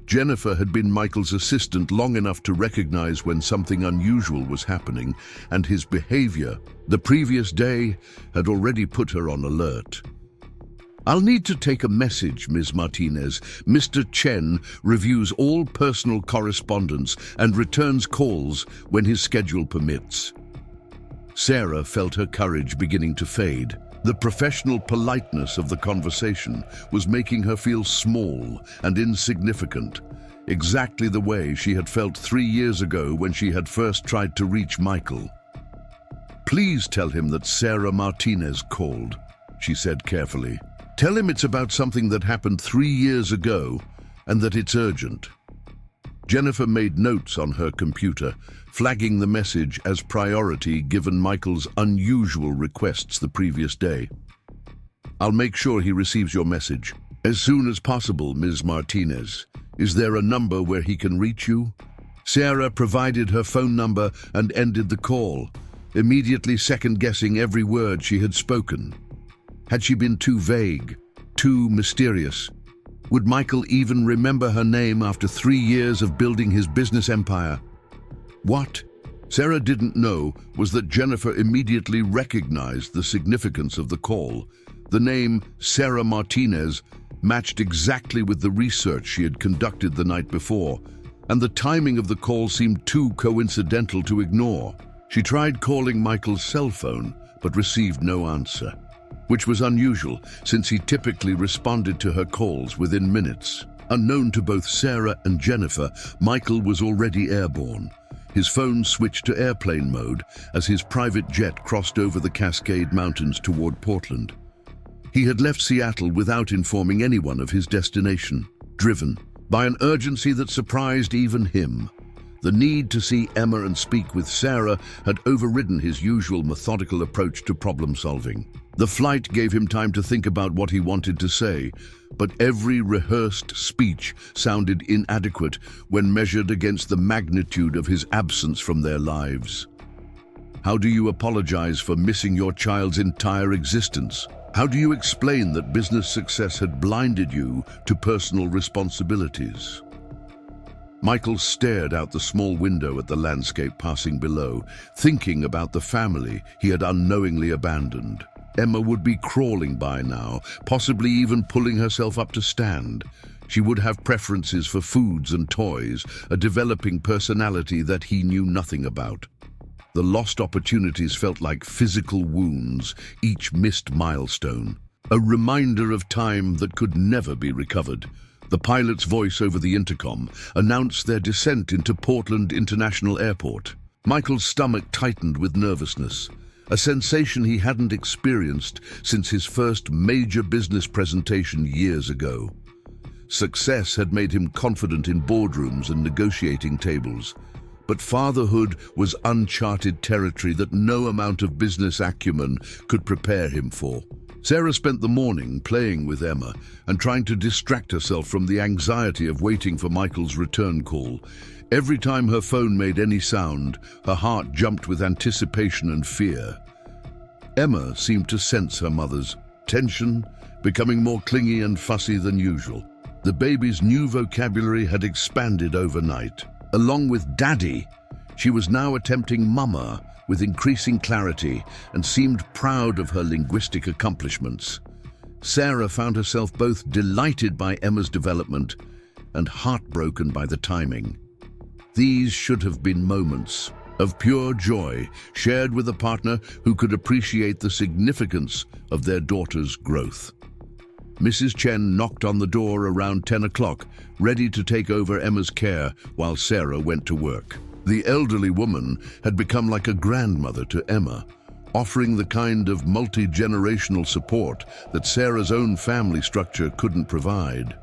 Jennifer had been Michael's assistant long enough to recognize when something unusual was happening, and his behavior the previous day had already put her on alert. "I'll need to take a message, Ms. Martinez. Mr. Chen reviews all personal correspondence and returns calls when his schedule permits." Sarah felt her courage beginning to fade. The professional politeness of the conversation was making her feel small and insignificant, exactly the way she had felt 3 years ago when she had first tried to reach Michael. "Please tell him that Sarah Martinez called," she said carefully. "Tell him it's about something that happened 3 years ago and that it's urgent." Jennifer made notes on her computer, flagging the message as priority given Michael's unusual requests the previous day. "I'll make sure he receives your message as soon as possible, Ms. Martinez. Is there a number where he can reach you?" Sarah provided her phone number and ended the call, immediately second-guessing every word she had spoken. Had she been too vague, too mysterious? Would Michael even remember her name after 3 years of building his business empire? What Sarah didn't know was that Jennifer immediately recognized the significance of the call. The name Sarah Martinez matched exactly with the research she had conducted the night before, and the timing of the call seemed too coincidental to ignore. She tried calling Michael's cell phone, but received no answer, which was unusual since he typically responded to her calls within minutes. Unknown to both Sarah and Jennifer, Michael was already airborne. His phone switched to airplane mode as his private jet crossed over the Cascade Mountains toward Portland. He had left Seattle without informing anyone of his destination, driven by an urgency that surprised even him. The need to see Emma and speak with Sarah had overridden his usual methodical approach to problem-solving. The flight gave him time to think about what he wanted to say, but every rehearsed speech sounded inadequate when measured against the magnitude of his absence from their lives. How do you apologize for missing your child's entire existence? How do you explain that business success had blinded you to personal responsibilities? Michael stared out the small window at the landscape passing below, thinking about the family he had unknowingly abandoned. Emma would be crawling by now, possibly even pulling herself up to stand. She would have preferences for foods and toys, a developing personality that he knew nothing about. The lost opportunities felt like physical wounds, each missed milestone. A reminder of time that could never be recovered. The pilot's voice over the intercom announced their descent into Portland International Airport. Michael's stomach tightened with nervousness, a sensation he hadn't experienced since his first major business presentation years ago. Success had made him confident in boardrooms and negotiating tables, but fatherhood was uncharted territory that no amount of business acumen could prepare him for. Sarah spent the morning playing with Emma and trying to distract herself from the anxiety of waiting for Michael's return call. Every time her phone made any sound, her heart jumped with anticipation and fear. Emma seemed to sense her mother's tension, becoming more clingy and fussy than usual. The baby's new vocabulary had expanded overnight. Along with daddy, she was now attempting mama with increasing clarity and seemed proud of her linguistic accomplishments. Sarah found herself both delighted by Emma's development and heartbroken by the timing. These should have been moments of pure joy, shared with a partner who could appreciate the significance of their daughter's growth. Mrs. Chen knocked on the door around 10 o'clock, ready to take over Emma's care while Sarah went to work. The elderly woman had become like a grandmother to Emma, offering the kind of multi-generational support that Sarah's own family structure couldn't provide.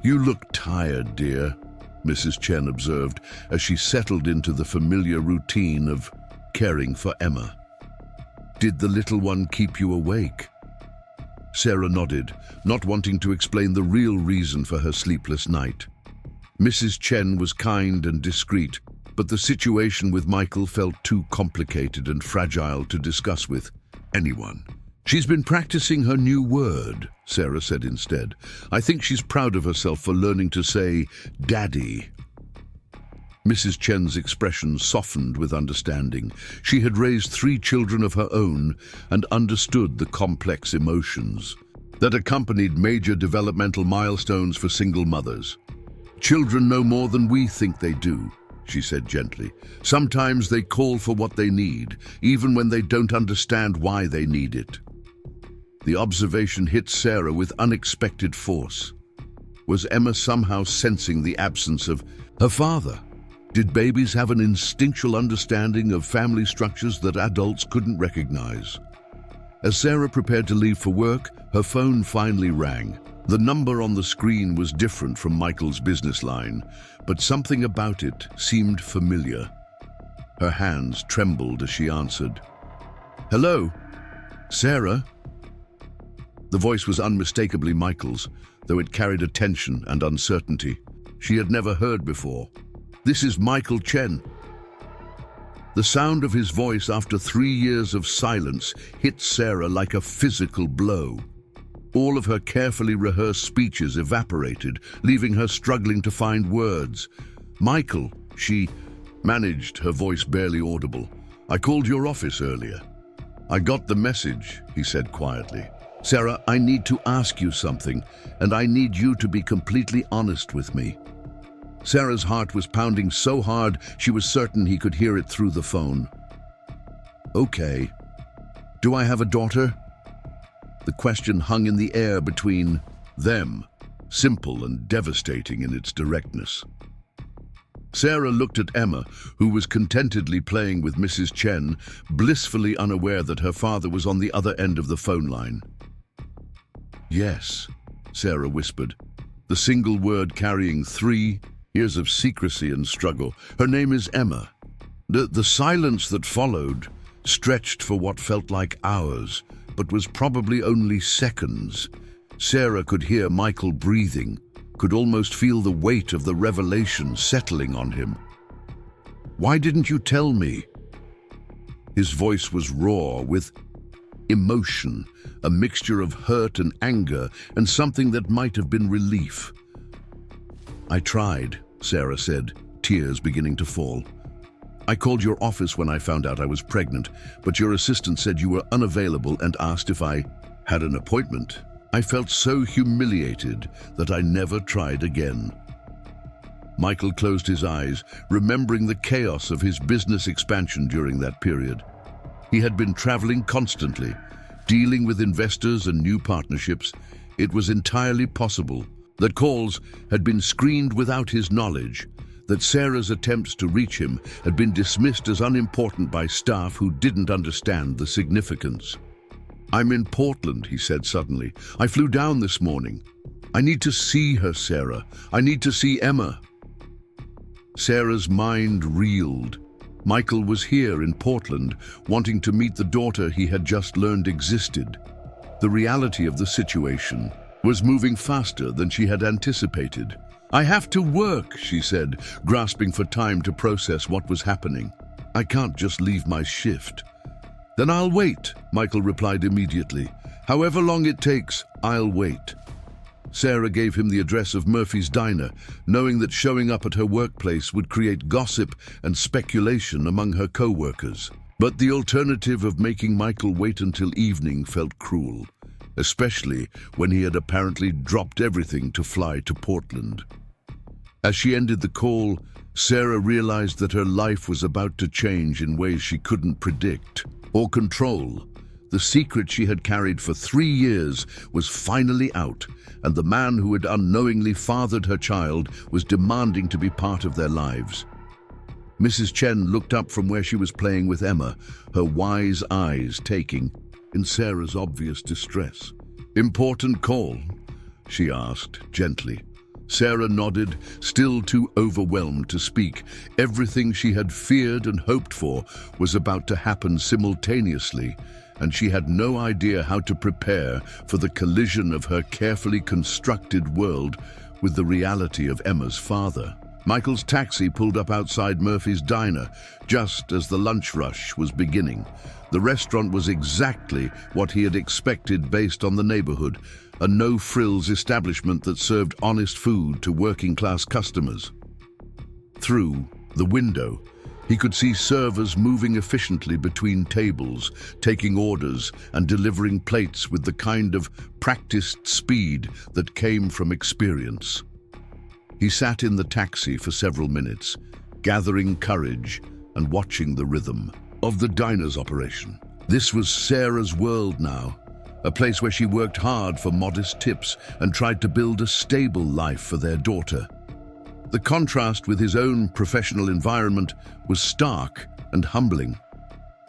"You look tired, dear," Mrs. Chen observed as she settled into the familiar routine of caring for Emma. "Did the little one keep you awake?" Sarah nodded, not wanting to explain the real reason for her sleepless night. Mrs. Chen was kind and discreet, but the situation with Michael felt too complicated and fragile to discuss with anyone. "She's been practicing her new word," Sarah said instead. "I think she's proud of herself for learning to say daddy." Mrs. Chen's expression softened with understanding. She had raised 3 children of her own and understood the complex emotions that accompanied major developmental milestones for single mothers. "Children know more than we think they do," she said gently. "Sometimes they call for what they need, even when they don't understand why they need it." The observation hit Sarah with unexpected force. Was Emma somehow sensing the absence of her father? Did babies have an instinctual understanding of family structures that adults couldn't recognize? As Sarah prepared to leave for work, her phone finally rang. The number on the screen was different from Michael's business line, but something about it seemed familiar. Her hands trembled as she answered. "Hello? Sarah?" The voice was unmistakably Michael's, though it carried a tension and uncertainty she had never heard before. "This is Michael Chen." The sound of his voice after 3 years of silence hit Sarah like a physical blow. All of her carefully rehearsed speeches evaporated, leaving her struggling to find words. "Michael," she managed, her voice barely audible. "I called your office earlier." "I got the message," he said quietly. "Sarah, I need to ask you something, and I need you to be completely honest with me." Sarah's heart was pounding so hard she was certain he could hear it through the phone. "Okay. Do I have a daughter?" The question hung in the air between them, simple and devastating in its directness. Sarah looked at Emma, who was contentedly playing with Mrs. Chen, blissfully unaware that her father was on the other end of the phone line. Yes, Sarah whispered, the single word carrying 3 years of secrecy and struggle. Her name is Emma. The silence that followed stretched for what felt like hours, but was probably only seconds. Sarah could hear Michael breathing, could almost feel the weight of the revelation settling on him. "Why didn't you tell me?" His voice was raw with emotion, a mixture of hurt and anger, and something that might have been relief. "I tried," Sarah said, tears beginning to fall. "I called your office when I found out I was pregnant, but your assistant said you were unavailable and asked if I had an appointment. I felt so humiliated that I never tried again." Michael closed his eyes, remembering the chaos of his business expansion during that period. He had been traveling constantly, dealing with investors and new partnerships. It was entirely possible that calls had been screened without his knowledge, that Sarah's attempts to reach him had been dismissed as unimportant by staff who didn't understand the significance. "I'm in Portland," he said suddenly. "I flew down this morning. I need to see her, Sarah. I need to see Emma." Sarah's mind reeled. Michael was here in Portland, wanting to meet the daughter he had just learned existed. The reality of the situation was moving faster than she had anticipated. "I have to work," she said, grasping for time to process what was happening. "I can't just leave my shift." "Then I'll wait," Michael replied immediately. "However long it takes, I'll wait." Sarah gave him the address of Murphy's Diner, knowing that showing up at her workplace would create gossip and speculation among her co-workers. But the alternative of making Michael wait until evening felt cruel, especially when he had apparently dropped everything to fly to Portland. As she ended the call, Sarah realized that her life was about to change in ways she couldn't predict or control. The secret she had carried for 3 years was finally out, and the man who had unknowingly fathered her child was demanding to be part of their lives. Mrs. Chen looked up from where she was playing with Emma, her wise eyes taking in Sarah's obvious distress. "Important call?" she asked gently. Sarah nodded, still too overwhelmed to speak. Everything she had feared and hoped for was about to happen simultaneously, and she had no idea how to prepare for the collision of her carefully constructed world with the reality of Emma's father. Michael's taxi pulled up outside Murphy's Diner just as the lunch rush was beginning. The restaurant was exactly what he had expected based on the neighborhood, a no-frills establishment that served honest food to working-class customers. Through the window, he could see servers moving efficiently between tables, taking orders and delivering plates with the kind of practiced speed that came from experience. He sat in the taxi for several minutes, gathering courage and watching the rhythm of the diner's operation. This was Sarah's world now, a place where she worked hard for modest tips and tried to build a stable life for their daughter. The contrast with his own professional environment was stark and humbling.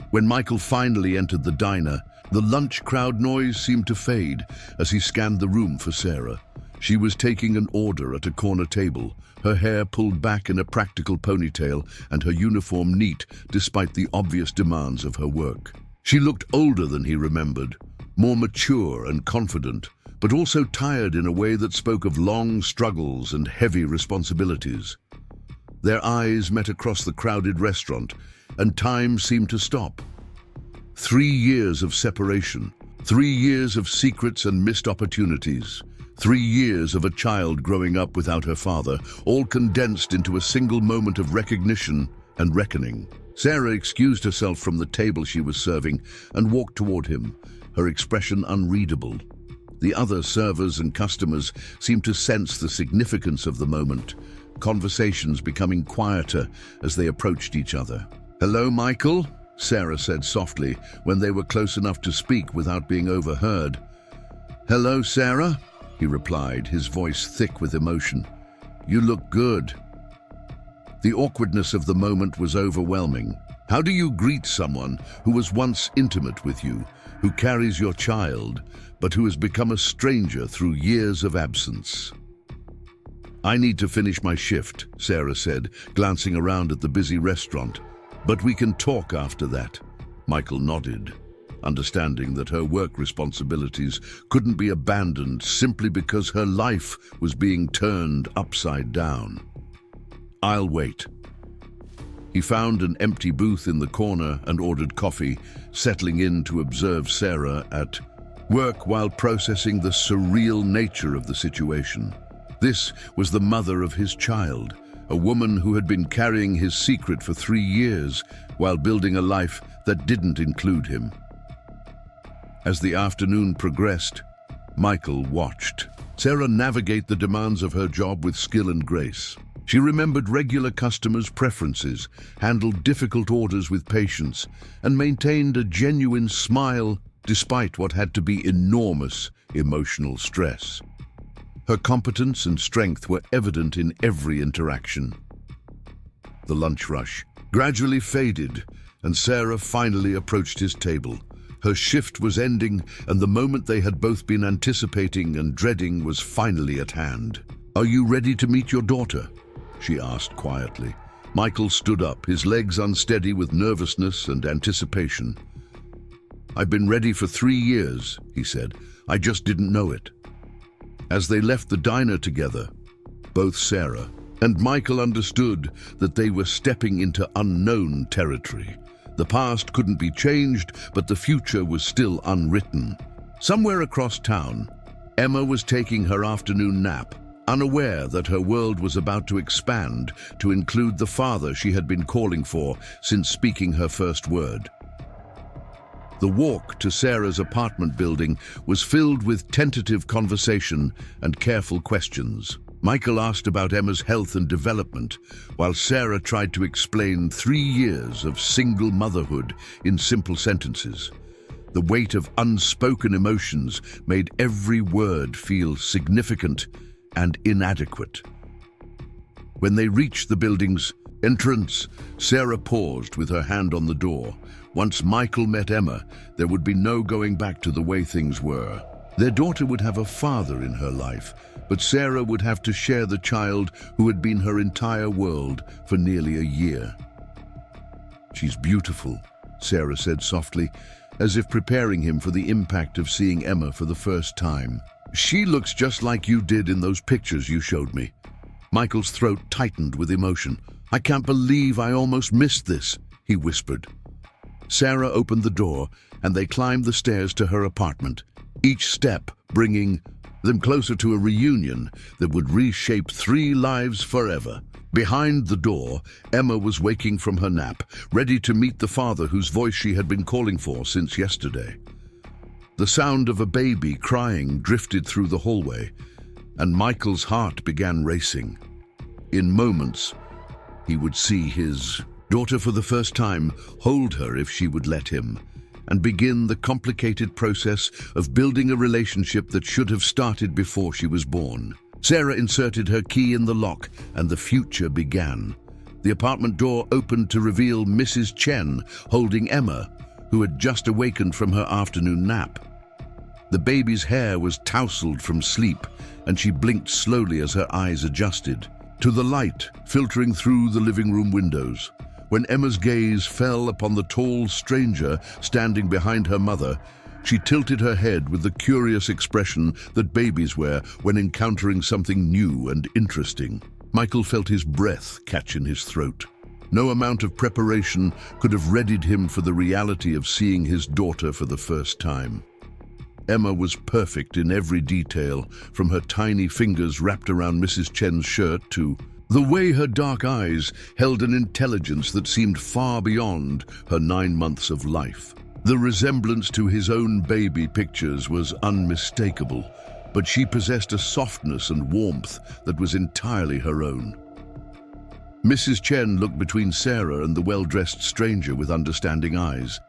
When Michael finally entered the diner, the lunch crowd noise seemed to fade as he scanned the room for Sarah. She was taking an order at a corner table, her hair pulled back in a practical ponytail and her uniform neat despite the obvious demands of her work. She looked older than he remembered, more mature and confident, but also tired in a way that spoke of long struggles and heavy responsibilities. Their eyes met across the crowded restaurant, and time seemed to stop. 3 years of separation, 3 years of secrets and missed opportunities, 3 years of a child growing up without her father, all condensed into a single moment of recognition and reckoning. Sarah excused herself from the table she was serving and walked toward him, her expression unreadable. The other servers and customers seemed to sense the significance of the moment, conversations becoming quieter as they approached each other. "Hello, Michael," Sarah said softly when they were close enough to speak without being overheard. "Hello, Sarah," he replied, his voice thick with emotion. "You look good." The awkwardness of the moment was overwhelming, How do you greet someone who was once intimate with you, who carries your child, but who has become a stranger through years of absence? "I need to finish my shift," Sarah said, glancing around at the busy restaurant. "But we can talk after that." Michael nodded, understanding that her work responsibilities couldn't be abandoned simply because her life was being turned upside down. "I'll wait." He found an empty booth in the corner and ordered coffee, settling in to observe Sarah at work while processing the surreal nature of the situation. This was the mother of his child, a woman who had been carrying his secret for 3 years while building a life that didn't include him. As the afternoon progressed, Michael watched Sarah navigate the demands of her job with skill and grace. She remembered regular customers' preferences, handled difficult orders with patience, and maintained a genuine smile despite what had to be enormous emotional stress. Her competence and strength were evident in every interaction. The lunch rush gradually faded, and Sarah finally approached his table. Her shift was ending, and the moment they had both been anticipating and dreading was finally at hand. "Are you ready to meet your daughter?" she asked quietly. Michael stood up, his legs unsteady with nervousness and anticipation. "I've been ready for 3 years," he said. "I just didn't know it." As they left the diner together, both Sarah and Michael understood that they were stepping into unknown territory. The past couldn't be changed, but the future was still unwritten. Somewhere across town, Emma was taking her afternoon nap, unaware that her world was about to expand to include the father she had been calling for since speaking her first word. The walk to Sarah's apartment building was filled with tentative conversation and careful questions. Michael asked about Emma's health and development, while Sarah tried to explain 3 years of single motherhood in simple sentences. The weight of unspoken emotions made every word feel significant and inadequate. When they reached the building's entrance, Sarah paused with her hand on the door. Once Michael met Emma, there would be no going back to the way things were. Their daughter would have a father in her life, but Sarah would have to share the child who had been her entire world for nearly a year. "She's beautiful," Sarah said softly, as if preparing him for the impact of seeing Emma for the first time. "She looks just like you did in those pictures you showed me." Michael's throat tightened with emotion. "I can't believe I almost missed this," he whispered. Sarah opened the door, and they climbed the stairs to her apartment, each step bringing them closer to a reunion that would reshape 3 lives forever. Behind the door, Emma was waking from her nap, ready to meet the father whose voice she had been calling for since yesterday. The sound of a baby crying drifted through the hallway, and Michael's heart began racing. In moments, he would see his daughter for the first time, hold her if she would let him, and begin the complicated process of building a relationship that should have started before she was born. Sarah inserted her key in the lock, and the future began. The apartment door opened to reveal Mrs. Chen holding Emma, who had just awakened from her afternoon nap. The baby's hair was tousled from sleep, and she blinked slowly as her eyes adjusted to the light filtering through the living room windows. When Emma's gaze fell upon the tall stranger standing behind her mother, she tilted her head with the curious expression that babies wear when encountering something new and interesting. Michael felt his breath catch in his throat. No amount of preparation could have readied him for the reality of seeing his daughter for the first time. Emma was perfect in every detail, from her tiny fingers wrapped around Mrs. Chen's shirt to the way her dark eyes held an intelligence that seemed far beyond her 9 months of life. The resemblance to his own baby pictures was unmistakable, but she possessed a softness and warmth that was entirely her own. Mrs. Chen looked between Sarah and the well-dressed stranger with understanding eyes.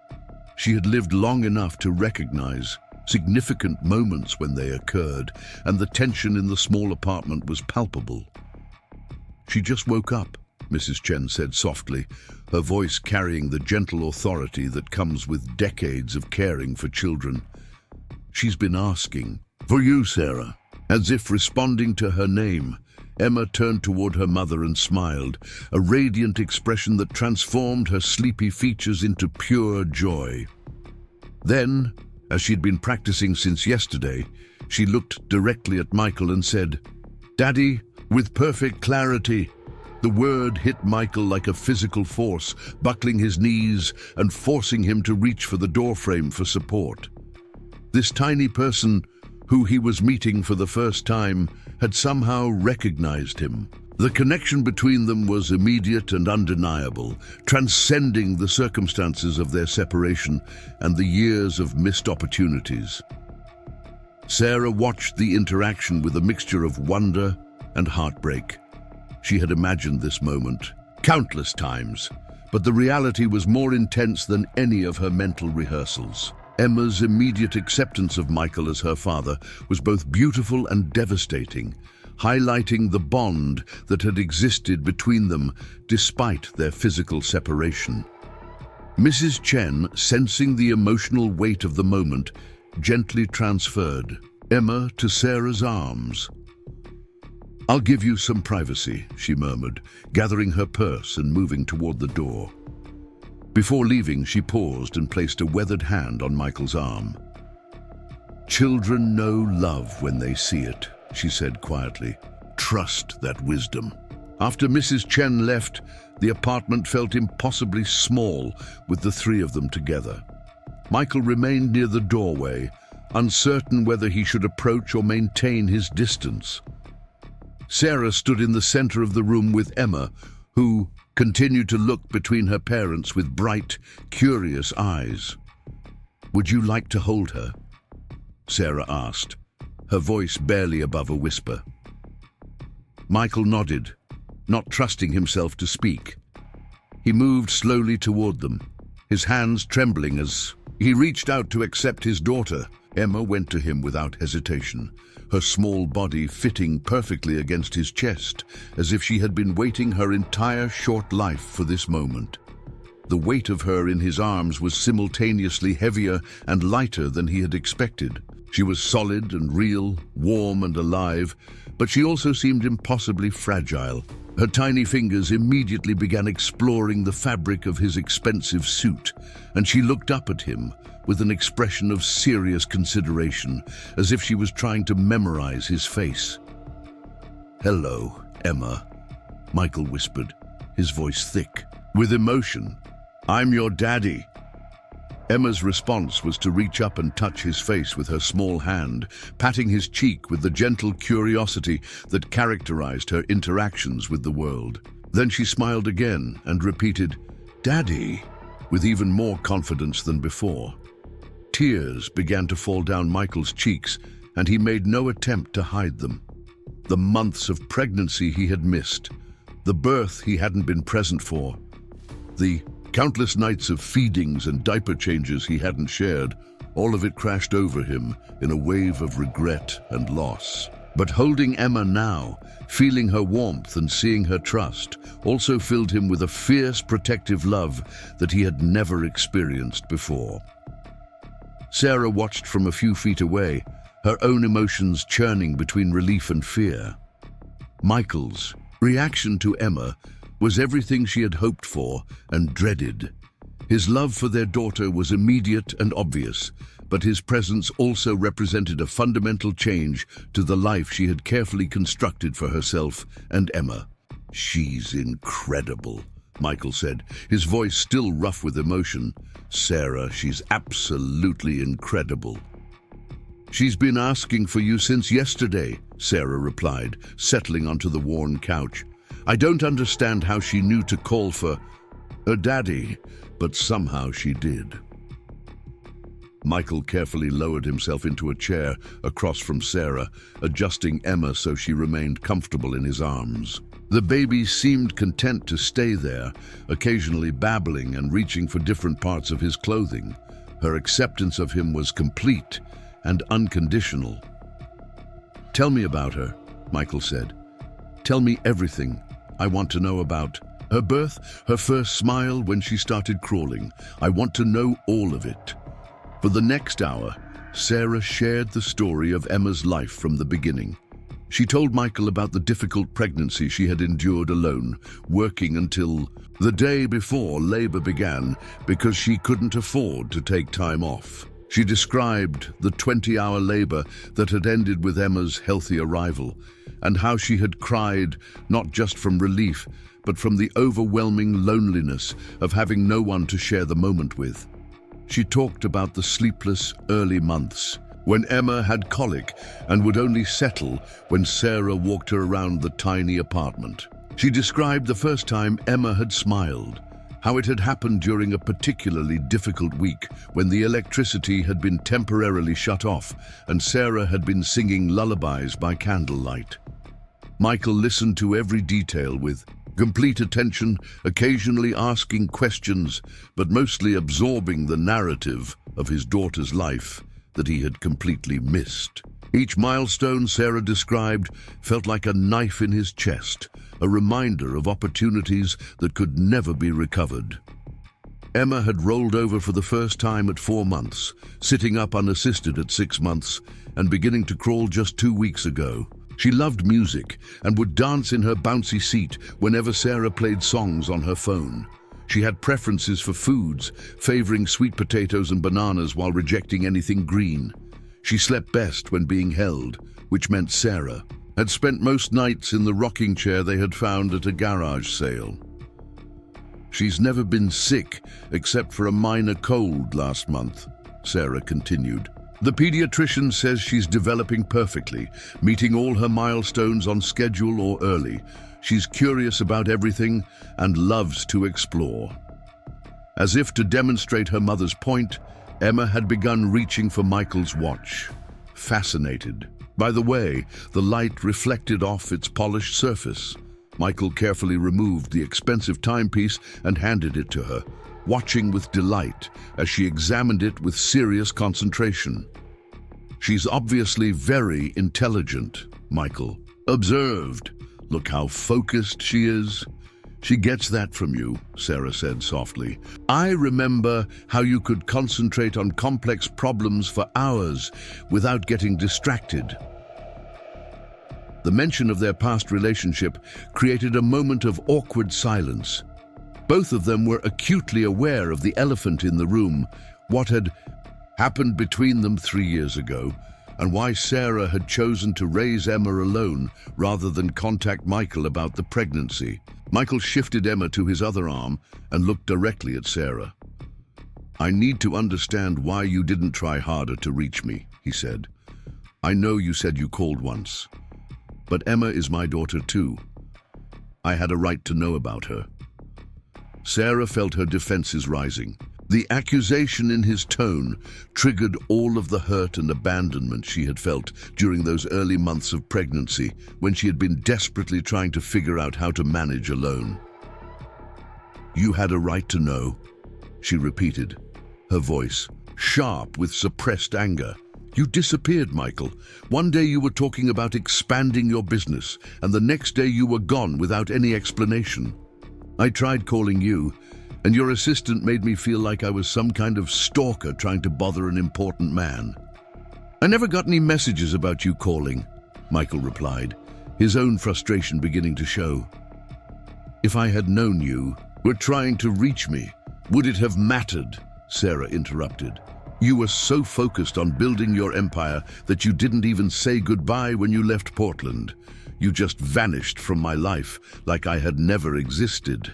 She had lived long enough to recognize significant moments when they occurred, and the tension in the small apartment was palpable. "She just woke up," Mrs. Chen said softly, her voice carrying the gentle authority that comes with decades of caring for children. "She's been asking for you, Sarah." As if responding to her name, Emma turned toward her mother and smiled, a radiant expression that transformed her sleepy features into pure joy. Then, as she'd been practicing since yesterday, she looked directly at Michael and said, "Daddy," with perfect clarity. The word hit Michael like a physical force, buckling his knees and forcing him to reach for the doorframe for support. This tiny person, who he was meeting for the first time, had somehow recognized him. The connection between them was immediate and undeniable, transcending the circumstances of their separation and the years of missed opportunities. Sarah watched the interaction with a mixture of wonder and heartbreak. She had imagined this moment countless times, but the reality was more intense than any of her mental rehearsals. Emma's immediate acceptance of Michael as her father was both beautiful and devastating, highlighting the bond that had existed between them despite their physical separation. Mrs. Chen, sensing the emotional weight of the moment, gently transferred Emma to Sarah's arms. "I'll give you some privacy," she murmured, gathering her purse and moving toward the door. Before leaving, she paused and placed a weathered hand on Michael's arm. "Children know love when they see it," she said quietly. "Trust that wisdom." After Mrs. Chen left, the apartment felt impossibly small with the three of them together. Michael remained near the doorway, uncertain whether he should approach or maintain his distance. Sarah stood in the center of the room with Emma, who continued to look between her parents with bright, curious eyes. "Would you like to hold her?" Sarah asked, her voice barely above a whisper. Michael nodded, not trusting himself to speak. He moved slowly toward them, his hands trembling as he reached out to accept his daughter. Emma went to him without hesitation, her small body fitting perfectly against his chest, as if she had been waiting her entire short life for this moment. The weight of her in his arms was simultaneously heavier and lighter than he had expected. She was solid and real, warm and alive, but she also seemed impossibly fragile. Her tiny fingers immediately began exploring the fabric of his expensive suit, and she looked up at him with an expression of serious consideration, as if she was trying to memorize his face. "Hello, Emma," Michael whispered, his voice thick with emotion. "I'm your daddy." Emma's response was to reach up and touch his face with her small hand, patting his cheek with the gentle curiosity that characterized her interactions with the world. Then she smiled again and repeated, "Daddy," with even more confidence than before. Tears began to fall down Michael's cheeks, and he made no attempt to hide them. The months of pregnancy he had missed, the birth he hadn't been present for, the countless nights of feedings and diaper changes he hadn't shared, all of it crashed over him in a wave of regret and loss. But holding Emma now, feeling her warmth and seeing her trust, also filled him with a fierce protective love that he had never experienced before. Sarah watched from a few feet away, her own emotions churning between relief and fear. Michael's reaction to Emma was everything she had hoped for and dreaded. His love for their daughter was immediate and obvious, but his presence also represented a fundamental change to the life she had carefully constructed for herself and Emma. "She's incredible," Michael said, his voice still rough with emotion. "Sarah, she's absolutely incredible." "She's been asking for you since yesterday," Sarah replied, settling onto the worn couch. "I don't understand how she knew to call for her daddy, but somehow she did." Michael carefully lowered himself into a chair across from Sarah, adjusting Emma so she remained comfortable in his arms. The baby seemed content to stay there, occasionally babbling and reaching for different parts of his clothing. Her acceptance of him was complete and unconditional. "Tell me about her," Michael said. "Tell me everything. I want to know about..." Her birth, her first smile when she started crawling. I want to know all of it. For the next hour, Sarah shared the story of Emma's life from the beginning. She told Michael about the difficult pregnancy she had endured alone, working until the day before labor began because she couldn't afford to take time off. She described the 20-hour labor that had ended with Emma's healthy arrival, and how she had cried not just from relief, but from the overwhelming loneliness of having no one to share the moment with. She talked about the sleepless early months, when Emma had colic and would only settle when Sarah walked her around the tiny apartment. She described the first time Emma had smiled, how it had happened during a particularly difficult week when the electricity had been temporarily shut off and Sarah had been singing lullabies by candlelight. Michael listened to every detail with complete attention, occasionally asking questions, but mostly absorbing the narrative of his daughter's life that he had completely missed. Each milestone Sarah described felt like a knife in his chest, a reminder of opportunities that could never be recovered. Emma had rolled over for the first time at 4 months, sitting up unassisted at 6 months, and beginning to crawl just 2 weeks ago. She loved music and would dance in her bouncy seat whenever Sarah played songs on her phone. She had preferences for foods, favoring sweet potatoes and bananas while rejecting anything green. She slept best when being held, which meant Sarah had spent most nights in the rocking chair they had found at a garage sale. She's never been sick except for a minor cold last month, Sarah continued. The pediatrician says she's developing perfectly, meeting all her milestones on schedule or early. She's curious about everything and loves to explore. As if to demonstrate her mother's point, Emma had begun reaching for Michael's watch. Fascinated by the way the light reflected off its polished surface, Michael carefully removed the expensive timepiece and handed it to her, watching with delight as she examined it with serious concentration. She's obviously very intelligent, Michael observed. Look how focused she is. She gets that from you, Sarah said softly. I remember how you could concentrate on complex problems for hours without getting distracted. The mention of their past relationship created a moment of awkward silence. Both of them were acutely aware of the elephant in the room, what had happened between them 3 years ago, and why Sarah had chosen to raise Emma alone rather than contact Michael about the pregnancy. Michael shifted Emma to his other arm and looked directly at Sarah. I need to understand why you didn't try harder to reach me, he said. I know you said you called once, but Emma is my daughter too. I had a right to know about her. Sarah felt her defenses rising. The accusation in his tone triggered all of the hurt and abandonment she had felt during those early months of pregnancy when she had been desperately trying to figure out how to manage alone. You had a right to know, she repeated, her voice sharp with suppressed anger. You disappeared, Michael. One day you were talking about expanding your business, and the next day you were gone without any explanation. I tried calling you, and your assistant made me feel like I was some kind of stalker trying to bother an important man. I never got any messages about you calling, Michael replied, his own frustration beginning to show. If I had known you were trying to reach me, would it have mattered? Sarah interrupted. You were so focused on building your empire that you didn't even say goodbye when you left Portland. You just vanished from my life like I had never existed.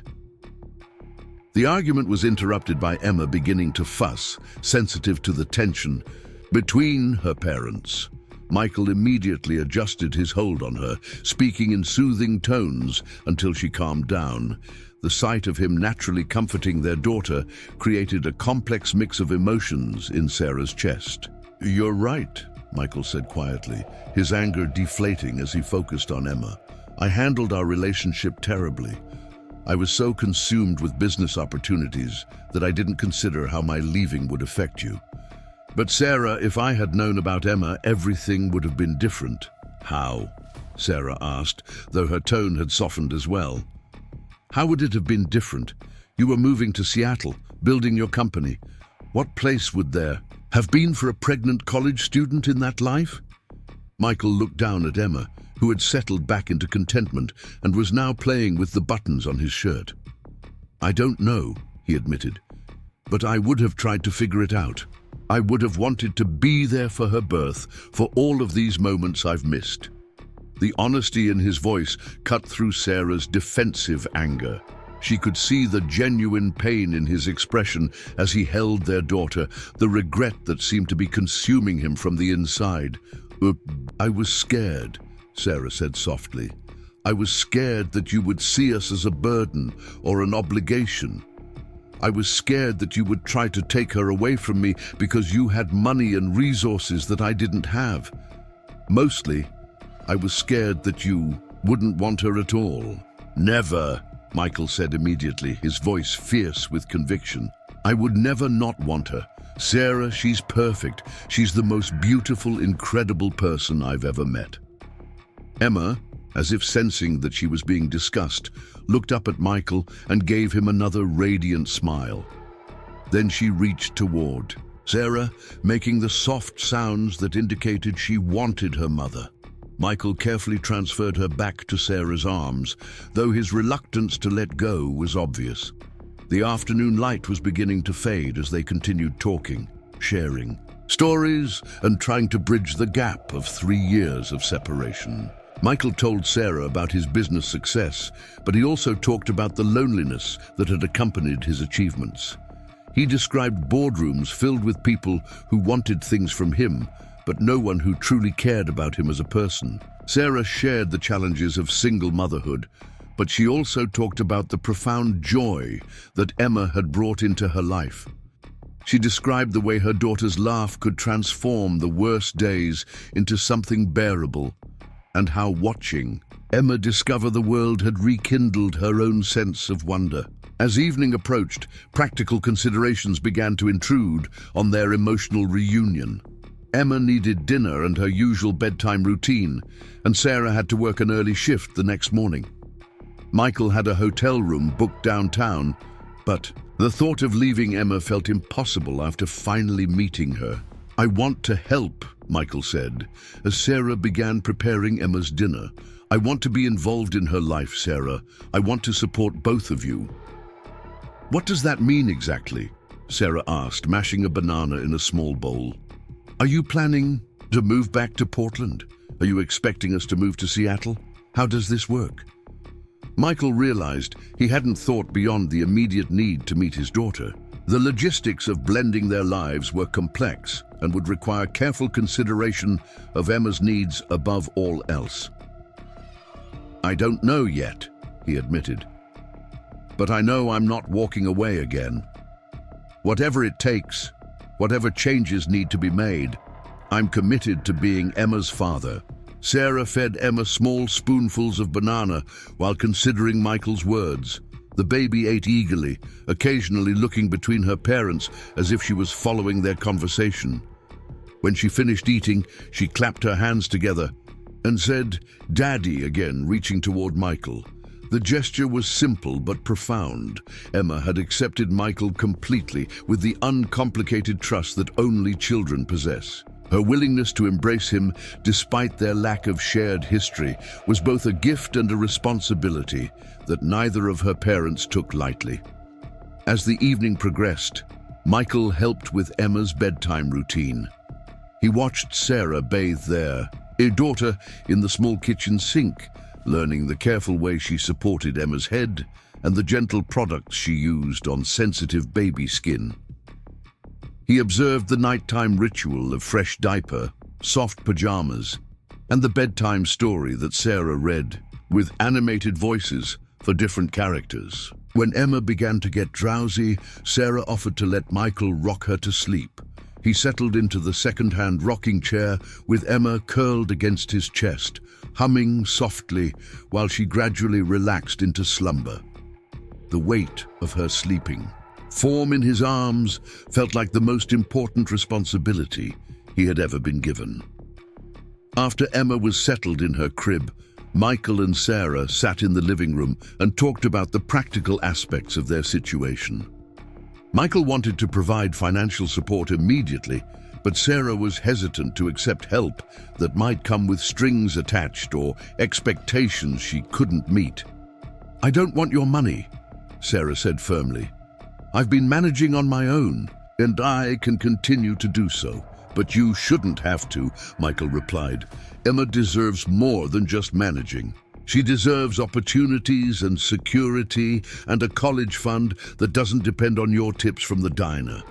The argument was interrupted by Emma beginning to fuss, sensitive to the tension between her parents. Michael immediately adjusted his hold on her, speaking in soothing tones until she calmed down. The sight of him naturally comforting their daughter created a complex mix of emotions in Sarah's chest. You're right, Michael said quietly, his anger deflating as he focused on Emma. I handled our relationship terribly. I was so consumed with business opportunities that I didn't consider how my leaving would affect you. But Sarah, if I had known about Emma, everything would have been different. How? Sarah asked, though her tone had softened as well. How would it have been different? You were moving to Seattle, building your company. What place would there have been for a pregnant college student in that life? Michael looked down at Emma, who had settled back into contentment and was now playing with the buttons on his shirt. I don't know, he admitted, but I would have tried to figure it out. I would have wanted to be there for her birth, for all of these moments I've missed. The honesty in his voice cut through Sarah's defensive anger. She could see the genuine pain in his expression as he held their daughter, the regret that seemed to be consuming him from the inside. I was scared, Sarah said softly. I was scared that you would see us as a burden or an obligation. I was scared that you would try to take her away from me because you had money and resources that I didn't have. Mostly, I was scared that you wouldn't want her at all. Never, Michael said immediately, his voice fierce with conviction. I would never not want her. Sarah, she's perfect. She's the most beautiful, incredible person I've ever met. Emma, as if sensing that she was being discussed, looked up at Michael and gave him another radiant smile. Then she reached toward Sarah, making the soft sounds that indicated she wanted her mother. Michael carefully transferred her back to Sarah's arms, though his reluctance to let go was obvious. The afternoon light was beginning to fade as they continued talking, sharing stories, and trying to bridge the gap of 3 years of separation. Michael told Sarah about his business success, but he also talked about the loneliness that had accompanied his achievements. He described boardrooms filled with people who wanted things from him, but no one who truly cared about him as a person. Sarah shared the challenges of single motherhood, but she also talked about the profound joy that Emma had brought into her life. She described the way her daughter's laugh could transform the worst days into something bearable, and how watching Emma discover the world had rekindled her own sense of wonder. As evening approached, practical considerations began to intrude on their emotional reunion. Emma needed dinner and her usual bedtime routine, and Sarah had to work an early shift the next morning. Michael had a hotel room booked downtown, but the thought of leaving Emma felt impossible after finally meeting her. I want to help, Michael said, as Sarah began preparing Emma's dinner. I want to be involved in her life, Sarah. I want to support both of you. What does that mean exactly? Sarah asked, mashing a banana in a small bowl. Are you planning to move back to Portland? Are you expecting us to move to Seattle? How does this work? Michael realized he hadn't thought beyond the immediate need to meet his daughter. The logistics of blending their lives were complex and would require careful consideration of Emma's needs above all else. I don't know yet, he admitted, but I know I'm not walking away again. Whatever it takes, whatever changes need to be made, I'm committed to being Emma's father. Sarah fed Emma small spoonfuls of banana while considering Michael's words. The baby ate eagerly, occasionally looking between her parents as if she was following their conversation. When she finished eating, she clapped her hands together and said, "Daddy," again, reaching toward Michael. The gesture was simple but profound. Emma had accepted Michael completely, with the uncomplicated trust that only children possess. Her willingness to embrace him, despite their lack of shared history, was both a gift and a responsibility that neither of her parents took lightly. As the evening progressed, Michael helped with Emma's bedtime routine. He watched Sarah bathe their daughter in the small kitchen sink, learning the careful way she supported Emma's head and the gentle products she used on sensitive baby skin. He observed the nighttime ritual of fresh diaper, soft pajamas, and the bedtime story that Sarah read, with animated voices for different characters. When Emma began to get drowsy, Sarah offered to let Michael rock her to sleep. He settled into the second-hand rocking chair with Emma curled against his chest, humming softly while she gradually relaxed into slumber. The weight of her sleeping form in his arms felt like the most important responsibility he had ever been given. After Emma was settled in her crib, Michael and Sarah sat in the living room and talked about the practical aspects of their situation. Michael wanted to provide financial support immediately, but Sarah was hesitant to accept help that might come with strings attached or expectations she couldn't meet. "I don't want your money," Sarah said firmly. "I've been managing on my own, and I can continue to do so. But you shouldn't have to," Michael replied. "Emma deserves more than just managing. She deserves opportunities and security and a college fund that doesn't depend on your tips from the diner."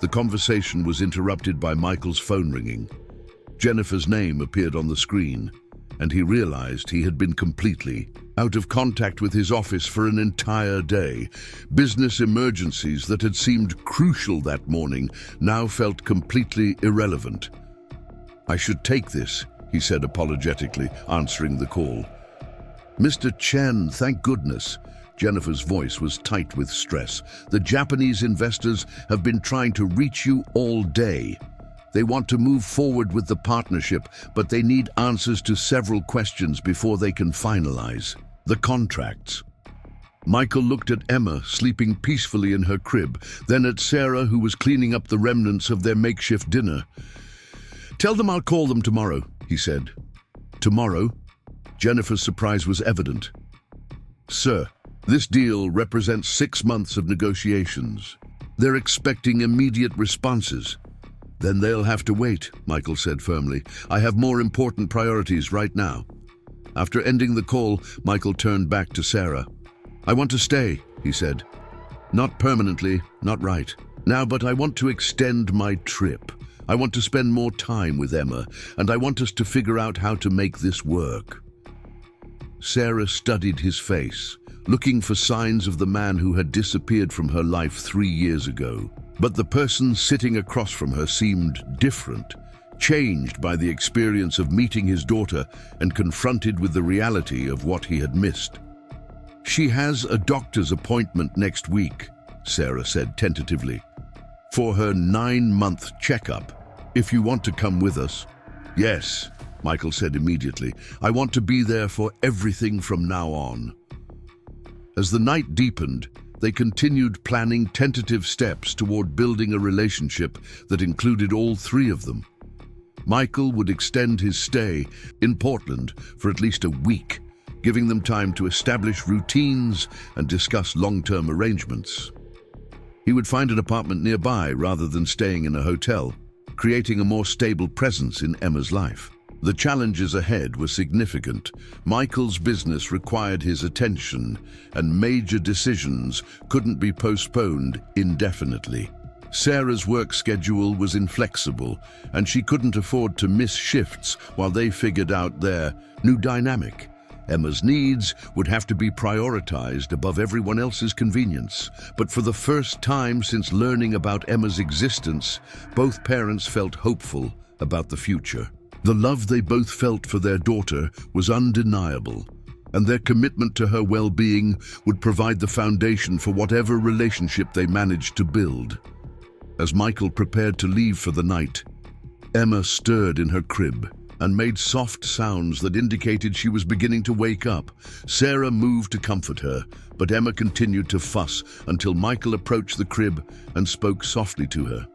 The conversation was interrupted by Michael's phone ringing. Jennifer's name appeared on the screen, and he realized he had been completely out of contact with his office for an entire day. Business emergencies that had seemed crucial that morning now felt completely irrelevant. "I should take this," he said apologetically, answering the call. "Mr. Chen, thank goodness." Jennifer's voice was tight with stress. "The Japanese investors have been trying to reach you all day. They want to move forward with the partnership, but they need answers to several questions before they can finalize the contracts." Michael looked at Emma, sleeping peacefully in her crib, then at Sarah, who was cleaning up the remnants of their makeshift dinner. "Tell them I'll call them tomorrow," he said. "Tomorrow?" Jennifer's surprise was evident. "Sir, this deal represents 6 months of negotiations. They're expecting immediate responses." "Then they'll have to wait," Michael said firmly. "I have more important priorities right now." After ending the call, Michael turned back to Sarah. "I want to stay," he said. "Not permanently, not right now, but I want to extend my trip. I want to spend more time with Emma, and I want us to figure out how to make this work." Sarah studied his face, looking for signs of the man who had disappeared from her life 3 years ago. But the person sitting across from her seemed different, changed by the experience of meeting his daughter and confronted with the reality of what he had missed. "She has a doctor's appointment next week," Sarah said tentatively, "for her 9-month checkup. If you want to come with us." "Yes," Michael said immediately. "I want to be there for everything from now on." As the night deepened, they continued planning tentative steps toward building a relationship that included all 3 of them. Michael would extend his stay in Portland for at least a week, giving them time to establish routines and discuss long-term arrangements. He would find an apartment nearby rather than staying in a hotel, creating a more stable presence in Emma's life. The challenges ahead were significant. Michael's business required his attention, and major decisions couldn't be postponed indefinitely. Sarah's work schedule was inflexible, and she couldn't afford to miss shifts while they figured out their new dynamic. Emma's needs would have to be prioritized above everyone else's convenience. But for the first time since learning about Emma's existence, both parents felt hopeful about the future. The love they both felt for their daughter was undeniable, and their commitment to her well-being would provide the foundation for whatever relationship they managed to build. As Michael prepared to leave for the night, Emma stirred in her crib and made soft sounds that indicated she was beginning to wake up. Sarah moved to comfort her, but Emma continued to fuss until Michael approached the crib and spoke softly to her.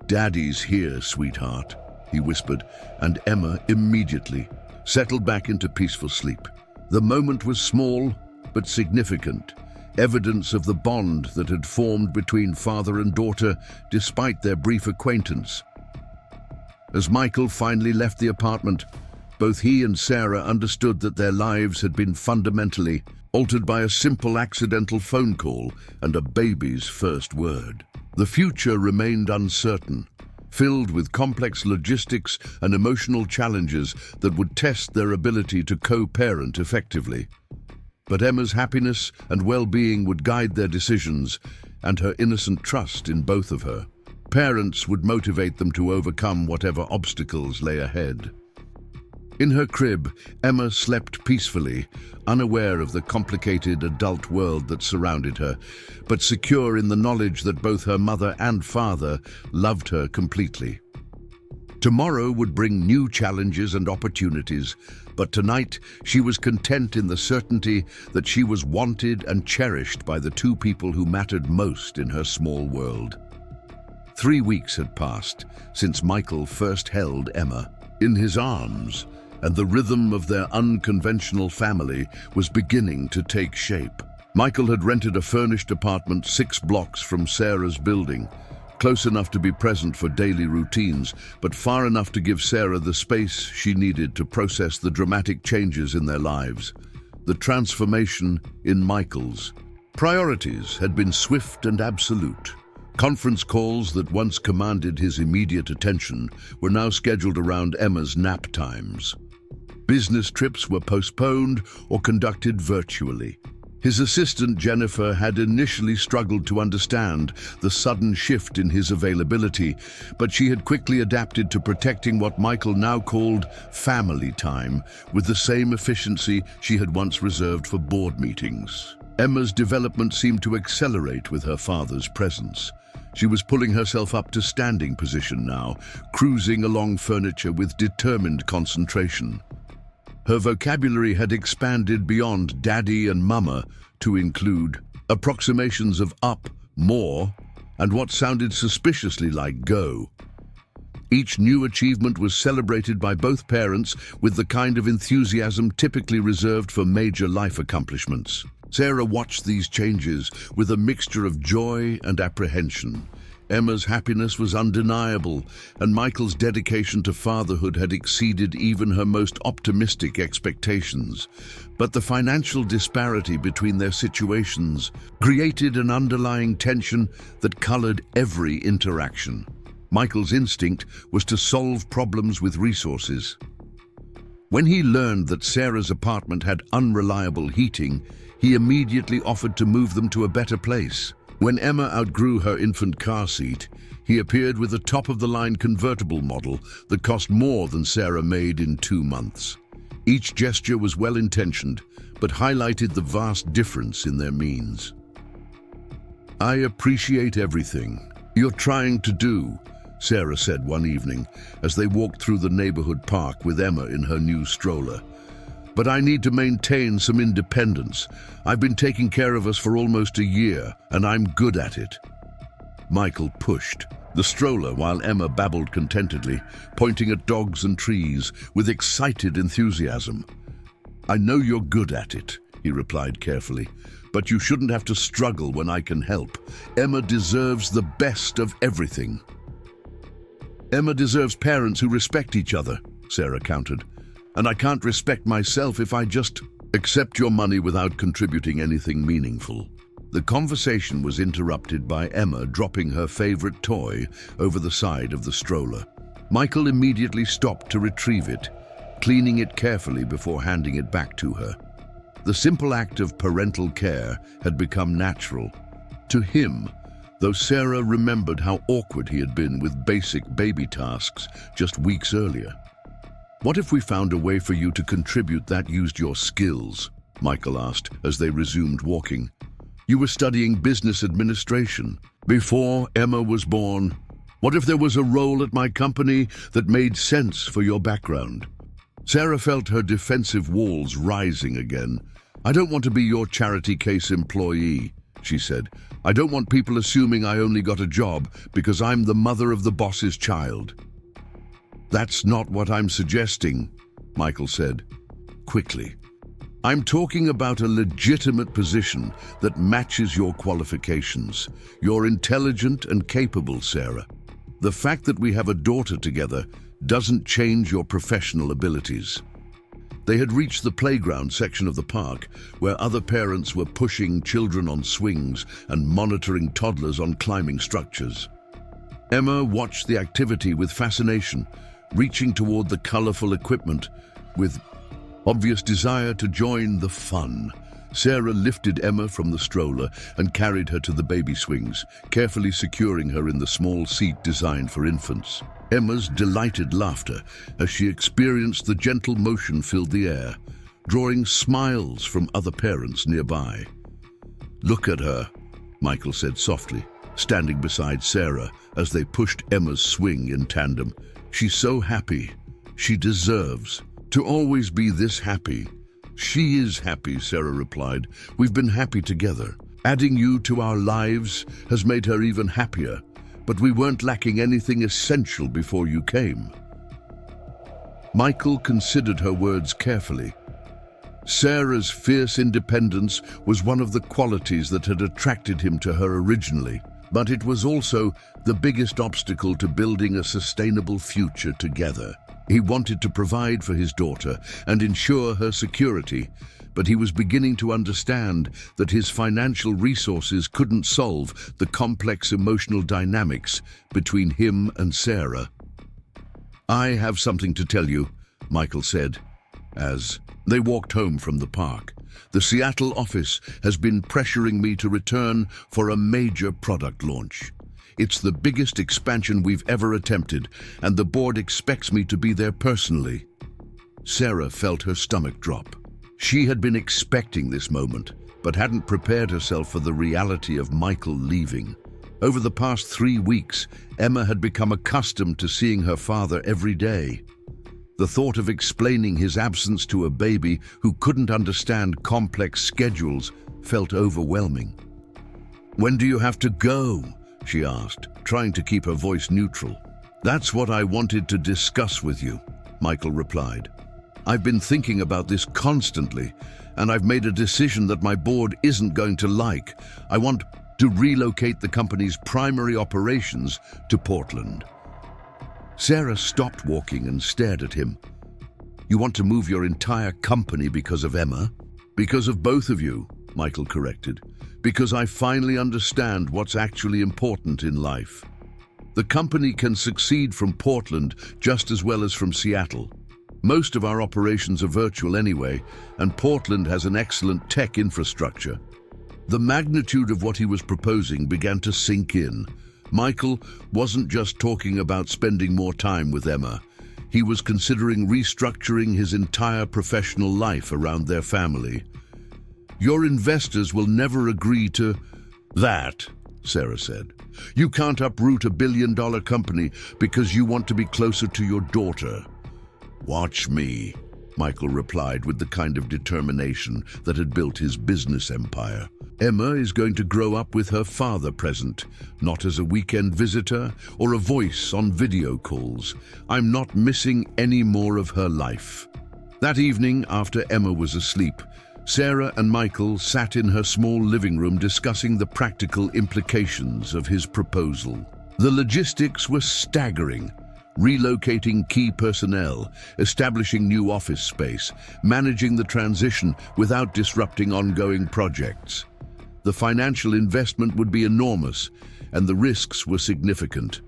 "Daddy's here, sweetheart," he whispered, and Emma immediately settled back into peaceful sleep. The moment was small but significant, evidence of the bond that had formed between father and daughter despite their brief acquaintance. As Michael finally left the apartment, both he and Sarah understood that their lives had been fundamentally altered by a simple accidental phone call and a baby's first word. The future remained uncertain, filled with complex logistics and emotional challenges that would test their ability to co-parent effectively. But Emma's happiness and well-being would guide their decisions, and her innocent trust in both of her parents would motivate them to overcome whatever obstacles lay ahead. In her crib, Emma slept peacefully, unaware of the complicated adult world that surrounded her, but secure in the knowledge that both her mother and father loved her completely. Tomorrow would bring new challenges and opportunities, but tonight she was content in the certainty that she was wanted and cherished by the two people who mattered most in her small world. 3 weeks had passed since Michael first held Emma in his arms, and the rhythm of their unconventional family was beginning to take shape. Michael had rented a furnished apartment 6 blocks from Sarah's building, close enough to be present for daily routines, but far enough to give Sarah the space she needed to process the dramatic changes in their lives. The transformation in Michael's priorities had been swift and absolute. Conference calls that once commanded his immediate attention were now scheduled around Emma's nap times. Business trips were postponed or conducted virtually. His assistant Jennifer had initially struggled to understand the sudden shift in his availability, but she had quickly adapted to protecting what Michael now called family time with the same efficiency she had once reserved for board meetings. Emma's development seemed to accelerate with her father's presence. She was pulling herself up to standing position now, cruising along furniture with determined concentration. Her vocabulary had expanded beyond daddy and mama to include approximations of up, more, and what sounded suspiciously like go. Each new achievement was celebrated by both parents with the kind of enthusiasm typically reserved for major life accomplishments. Sarah watched these changes with a mixture of joy and apprehension. Emma's happiness was undeniable, and Michael's dedication to fatherhood had exceeded even her most optimistic expectations. But the financial disparity between their situations created an underlying tension that colored every interaction. Michael's instinct was to solve problems with resources. When he learned that Sarah's apartment had unreliable heating, he immediately offered to move them to a better place. When Emma outgrew her infant car seat, he appeared with a top-of-the-line convertible model that cost more than Sarah made in 2 months. Each gesture was well-intentioned, but highlighted the vast difference in their means. "I appreciate everything you're trying to do," Sarah said one evening as they walked through the neighborhood park with Emma in her new stroller. "But I need to maintain some independence. I've been taking care of us for almost a year, and I'm good at it." Michael pushed the stroller while Emma babbled contentedly, pointing at dogs and trees with excited enthusiasm. "I know you're good at it," he replied carefully, "but you shouldn't have to struggle when I can help. Emma deserves the best of everything." "Emma deserves parents who respect each other," Sarah countered. "And I can't respect myself if I just accept your money without contributing anything meaningful." The conversation was interrupted by Emma dropping her favorite toy over the side of the stroller. Michael immediately stopped to retrieve it, cleaning it carefully before handing it back to her. The simple act of parental care had become natural to him, though Sarah remembered how awkward he had been with basic baby tasks just weeks earlier. "What if we found a way for you to contribute that used your skills?" Michael asked as they resumed walking. "You were studying business administration before Emma was born. What if there was a role at my company that made sense for your background?" Sarah felt her defensive walls rising again. "I don't want to be your charity case employee," she said. "I don't want people assuming I only got a job because I'm the mother of the boss's child." "That's not what I'm suggesting," Michael said, quickly. "I'm talking about a legitimate position that matches your qualifications. You're intelligent and capable, Sarah. The fact that we have a daughter together doesn't change your professional abilities." They had reached the playground section of the park, where other parents were pushing children on swings and monitoring toddlers on climbing structures. Emma watched the activity with fascination, reaching toward the colorful equipment with obvious desire to join the fun. Sarah lifted Emma from the stroller and carried her to the baby swings, carefully securing her in the small seat designed for infants. Emma's delighted laughter as she experienced the gentle motion filled the air, drawing smiles from other parents nearby. "Look at her," Michael said softly, standing beside Sarah as they pushed Emma's swing in tandem. She's so happy. She deserves to always be this happy. She is happy, Sarah replied. We've been happy together. Adding you to our lives has made her even happier, but we weren't lacking anything essential before you came. Michael considered her words carefully. Sarah's fierce independence was one of the qualities that had attracted him to her originally, but it was also the biggest obstacle to building a sustainable future together. He wanted to provide for his daughter and ensure her security, but he was beginning to understand that his financial resources couldn't solve the complex emotional dynamics between him and Sarah. I have something to tell you, Michael said, as they walked home from the park. The Seattle office has been pressuring me to return for a major product launch. It's the biggest expansion we've ever attempted, and the board expects me to be there personally. Sarah felt her stomach drop. She had been expecting this moment, but hadn't prepared herself for the reality of Michael leaving. Over the past 3 weeks, Emma had become accustomed to seeing her father every day. The thought of explaining his absence to a baby who couldn't understand complex schedules felt overwhelming. "When do you have to go?" she asked, trying to keep her voice neutral. "That's what I wanted to discuss with you," Michael replied. "I've been thinking about this constantly, and I've made a decision that my board isn't going to like. I want to relocate the company's primary operations to Portland." Sarah stopped walking and stared at him. "You want to move your entire company because of Emma?" "Because of both of you," Michael corrected. "Because I finally understand what's actually important in life. The company can succeed from Portland just as well as from Seattle. Most of our operations are virtual anyway, and Portland has an excellent tech infrastructure." The magnitude of what he was proposing began to sink in. Michael wasn't just talking about spending more time with Emma. He was considering restructuring his entire professional life around their family. "Your investors will never agree to that," Sarah said. "You can't uproot a billion-dollar company because you want to be closer to your daughter." "Watch me," Michael replied with the kind of determination that had built his business empire. "Emma is going to grow up with her father present, not as a weekend visitor or a voice on video calls. I'm not missing any more of her life." That evening, after Emma was asleep, Sarah and Michael sat in her small living room discussing the practical implications of his proposal. The logistics were staggering. Relocating key personnel, establishing new office space, managing the transition without disrupting ongoing projects. The financial investment would be enormous, and the risks were significant.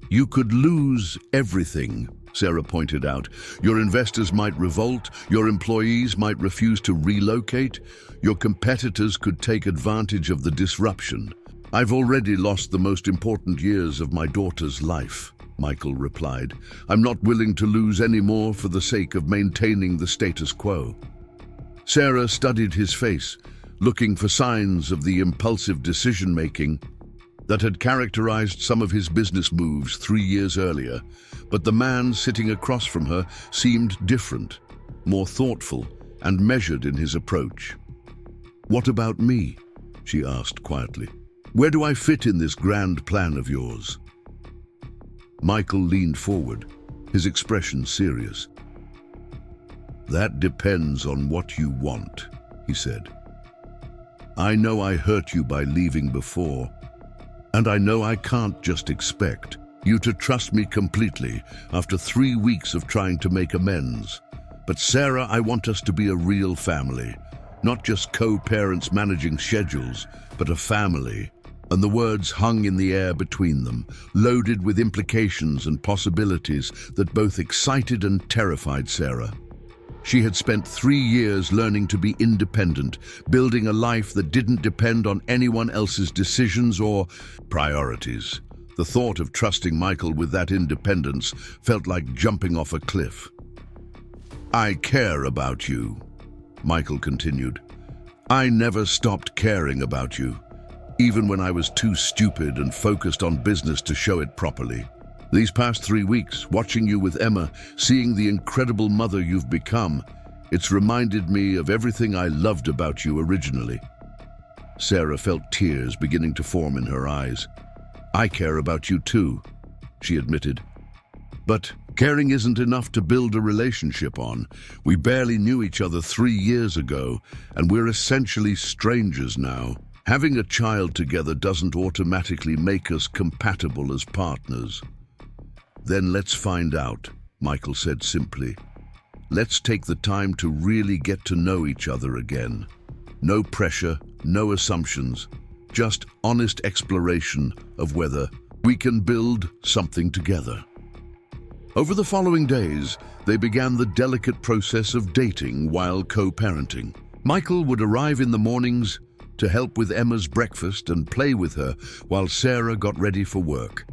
"You could lose everything," Sarah pointed out. "Your investors might revolt, your employees might refuse to relocate, your competitors could take advantage of the disruption." "I've already lost the most important years of my daughter's life," Michael replied. "I'm not willing to lose any more for the sake of maintaining the status quo." Sarah studied his face, looking for signs of the impulsive decision-making that had characterized some of his business moves 3 years earlier, but the man sitting across from her seemed different, more thoughtful and measured in his approach. "What about me?" she asked quietly. "Where do I fit in this grand plan of yours?" Michael leaned forward, his expression serious. "That depends on what you want," he said. "I know I hurt you by leaving before, and I know I can't just expect you to trust me completely after 3 weeks of trying to make amends. But Sarah, I want us to be a real family, not just co-parents managing schedules, but a family." And the words hung in the air between them, loaded with implications and possibilities that both excited and terrified Sarah. She had spent 3 years learning to be independent, building a life that didn't depend on anyone else's decisions or priorities. The thought of trusting Michael with that independence felt like jumping off a cliff. "I care about you," Michael continued. "I never stopped caring about you, even when I was too stupid and focused on business to show it properly. These past 3 weeks, watching you with Emma, seeing the incredible mother you've become, it's reminded me of everything I loved about you originally." Sarah felt tears beginning to form in her eyes. "I care about you too," she admitted. "But caring isn't enough to build a relationship on. We barely knew each other 3 years ago, and we're essentially strangers now. Having a child together doesn't automatically make us compatible as partners." "Then let's find out," Michael said simply. "Let's take the time to really get to know each other again. No pressure, no assumptions, just honest exploration of whether we can build something together." Over the following days, they began the delicate process of dating while co-parenting. Michael would arrive in the mornings to help with Emma's breakfast and play with her while Sarah got ready for work.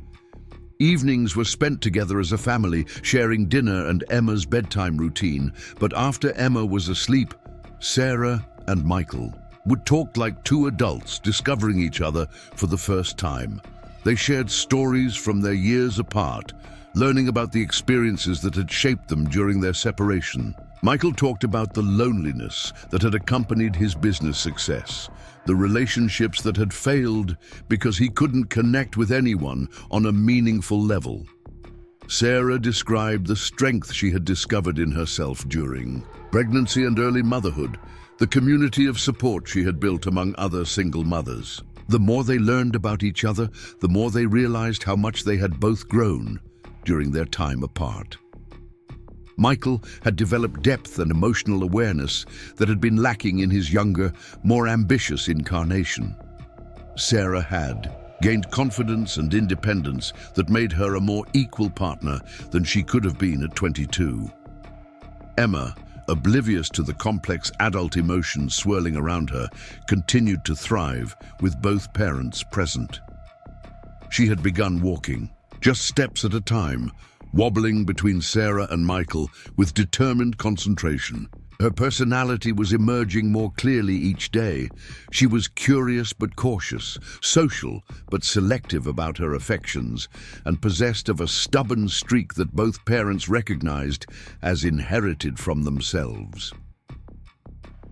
Evenings were spent together as a family, sharing dinner and Emma's bedtime routine. But after Emma was asleep, Sarah and Michael would talk like two adults discovering each other for the first time. They shared stories from their years apart, learning about the experiences that had shaped them during their separation. Michael talked about the loneliness that had accompanied his business success, the relationships that had failed because he couldn't connect with anyone on a meaningful level. Sarah described the strength she had discovered in herself during pregnancy and early motherhood, the community of support she had built among other single mothers. The more they learned about each other, the more they realized how much they had both grown during their time apart. Michael had developed depth and emotional awareness that had been lacking in his younger, more ambitious incarnation. Sarah had gained confidence and independence that made her a more equal partner than she could have been at 22. Emma, oblivious to the complex adult emotions swirling around her, continued to thrive with both parents present. She had begun walking, just steps at a time, wobbling between Sarah and Michael with determined concentration. Her personality was emerging more clearly each day. She was curious but cautious, social but selective about her affections, and possessed of a stubborn streak that both parents recognized as inherited from themselves.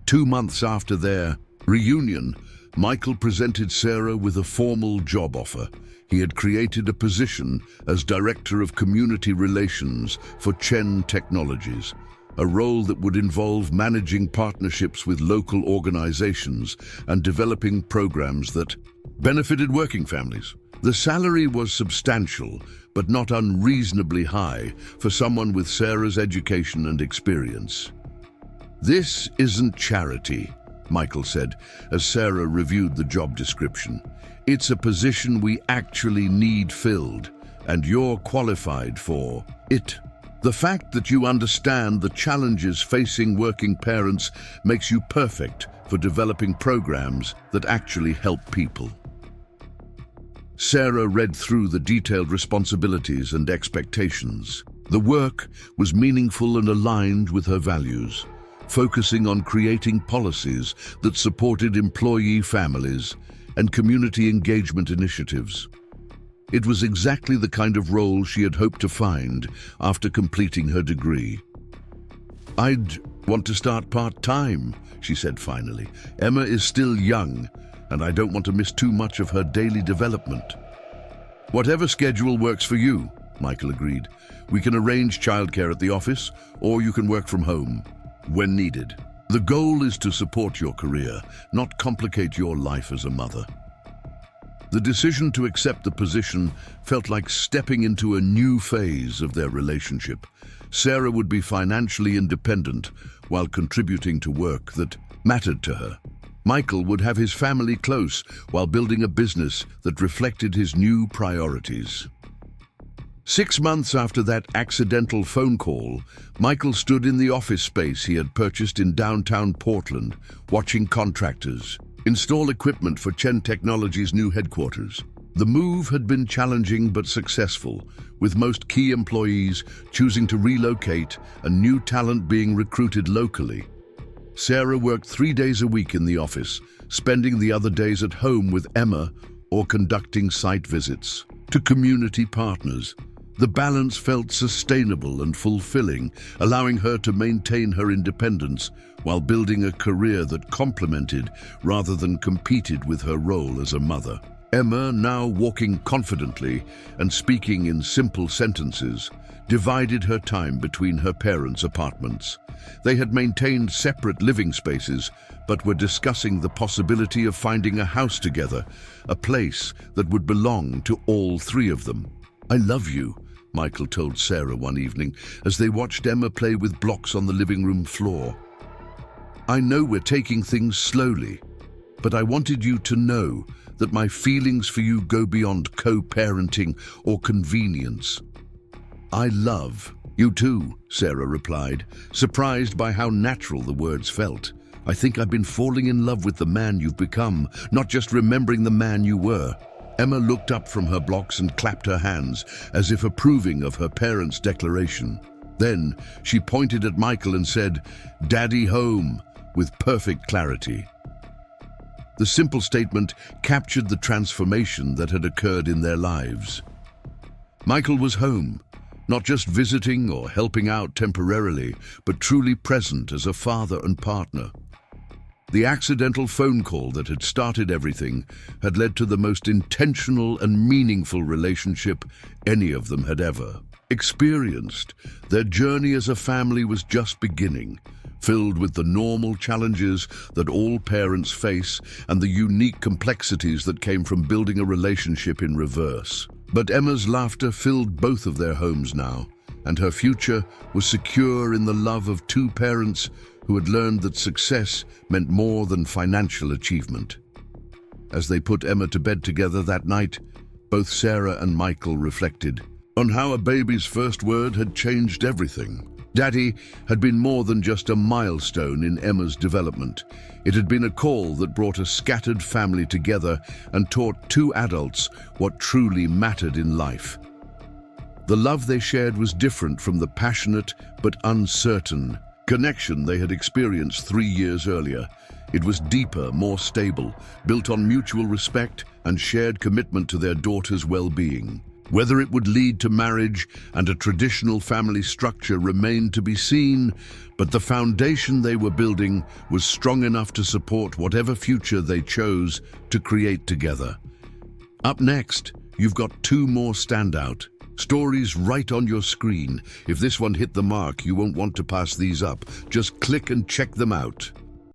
2 months after their reunion, Michael presented Sarah with a formal job offer. He had created a position as Director of Community Relations for Chen Technologies, a role that would involve managing partnerships with local organizations and developing programs that benefited working families. The salary was substantial, but not unreasonably high for someone with Sarah's education and experience. "This isn't charity," Michael said, as Sarah reviewed the job description. "It's a position we actually need filled, and you're qualified for it. The fact that you understand the challenges facing working parents makes you perfect for developing programs that actually help people." Sarah read through the detailed responsibilities and expectations. The work was meaningful and aligned with her values, focusing on creating policies that supported employee families and community engagement initiatives. It was exactly the kind of role she had hoped to find after completing her degree. "I'd want to start part-time," she said finally. "Emma is still young, and I don't want to miss too much of her daily development." "Whatever schedule works for you," Michael agreed. "We can arrange childcare at the office, or you can work from home when needed. The goal is to support your career, not complicate your life as a mother." The decision to accept the position felt like stepping into a new phase of their relationship. Sarah would be financially independent while contributing to work that mattered to her. Michael would have his family close while building a business that reflected his new priorities. 6 months after that accidental phone call, Michael stood in the office space he had purchased in downtown Portland, watching contractors install equipment for Chen Technologies' new headquarters. The move had been challenging but successful, with most key employees choosing to relocate and new talent being recruited locally. Sarah worked 3 days a week in the office, spending the other days at home with Emma or conducting site visits to community partners. The balance felt sustainable and fulfilling, allowing her to maintain her independence while building a career that complemented rather than competed with her role as a mother. Emma, now walking confidently and speaking in simple sentences, divided her time between her parents' apartments. They had maintained separate living spaces, but were discussing the possibility of finding a house together, a place that would belong to all three of them. "I love you," Michael told Sarah one evening as they watched Emma play with blocks on the living room floor. "I know we're taking things slowly, but I wanted you to know that my feelings for you go beyond co-parenting or convenience. I love you too," Sarah replied, surprised by how natural the words felt. "I think I've been falling in love with the man you've become, not just remembering the man you were." Emma looked up from her blocks and clapped her hands, as if approving of her parents' declaration. Then she pointed at Michael and said, "Daddy home," with perfect clarity. The simple statement captured the transformation that had occurred in their lives. Michael was home, not just visiting or helping out temporarily, but truly present as a father and partner. The accidental phone call that had started everything had led to the most intentional and meaningful relationship any of them had ever experienced. Their journey as a family was just beginning, filled with the normal challenges that all parents face and the unique complexities that came from building a relationship in reverse. But Emma's laughter filled both of their homes now, and her future was secure in the love of two parents who had learned that success meant more than financial achievement. As they put Emma to bed together that night, both Sarah and Michael reflected on how a baby's first word had changed everything. Daddy had been more than just a milestone in Emma's development. It had been a call that brought a scattered family together and taught two adults what truly mattered in life. The love they shared was different from the passionate but uncertain connection they had experienced 3 years earlier. It was deeper, more stable, built on mutual respect and shared commitment to their daughter's well-being. Whether it would lead to marriage and a traditional family structure remained to be seen, but the foundation they were building was strong enough to support whatever future they chose to create together. Up next, you've got two more standout stories right on your screen. If this one hit the mark, you won't want to pass these up. Just click and check them out.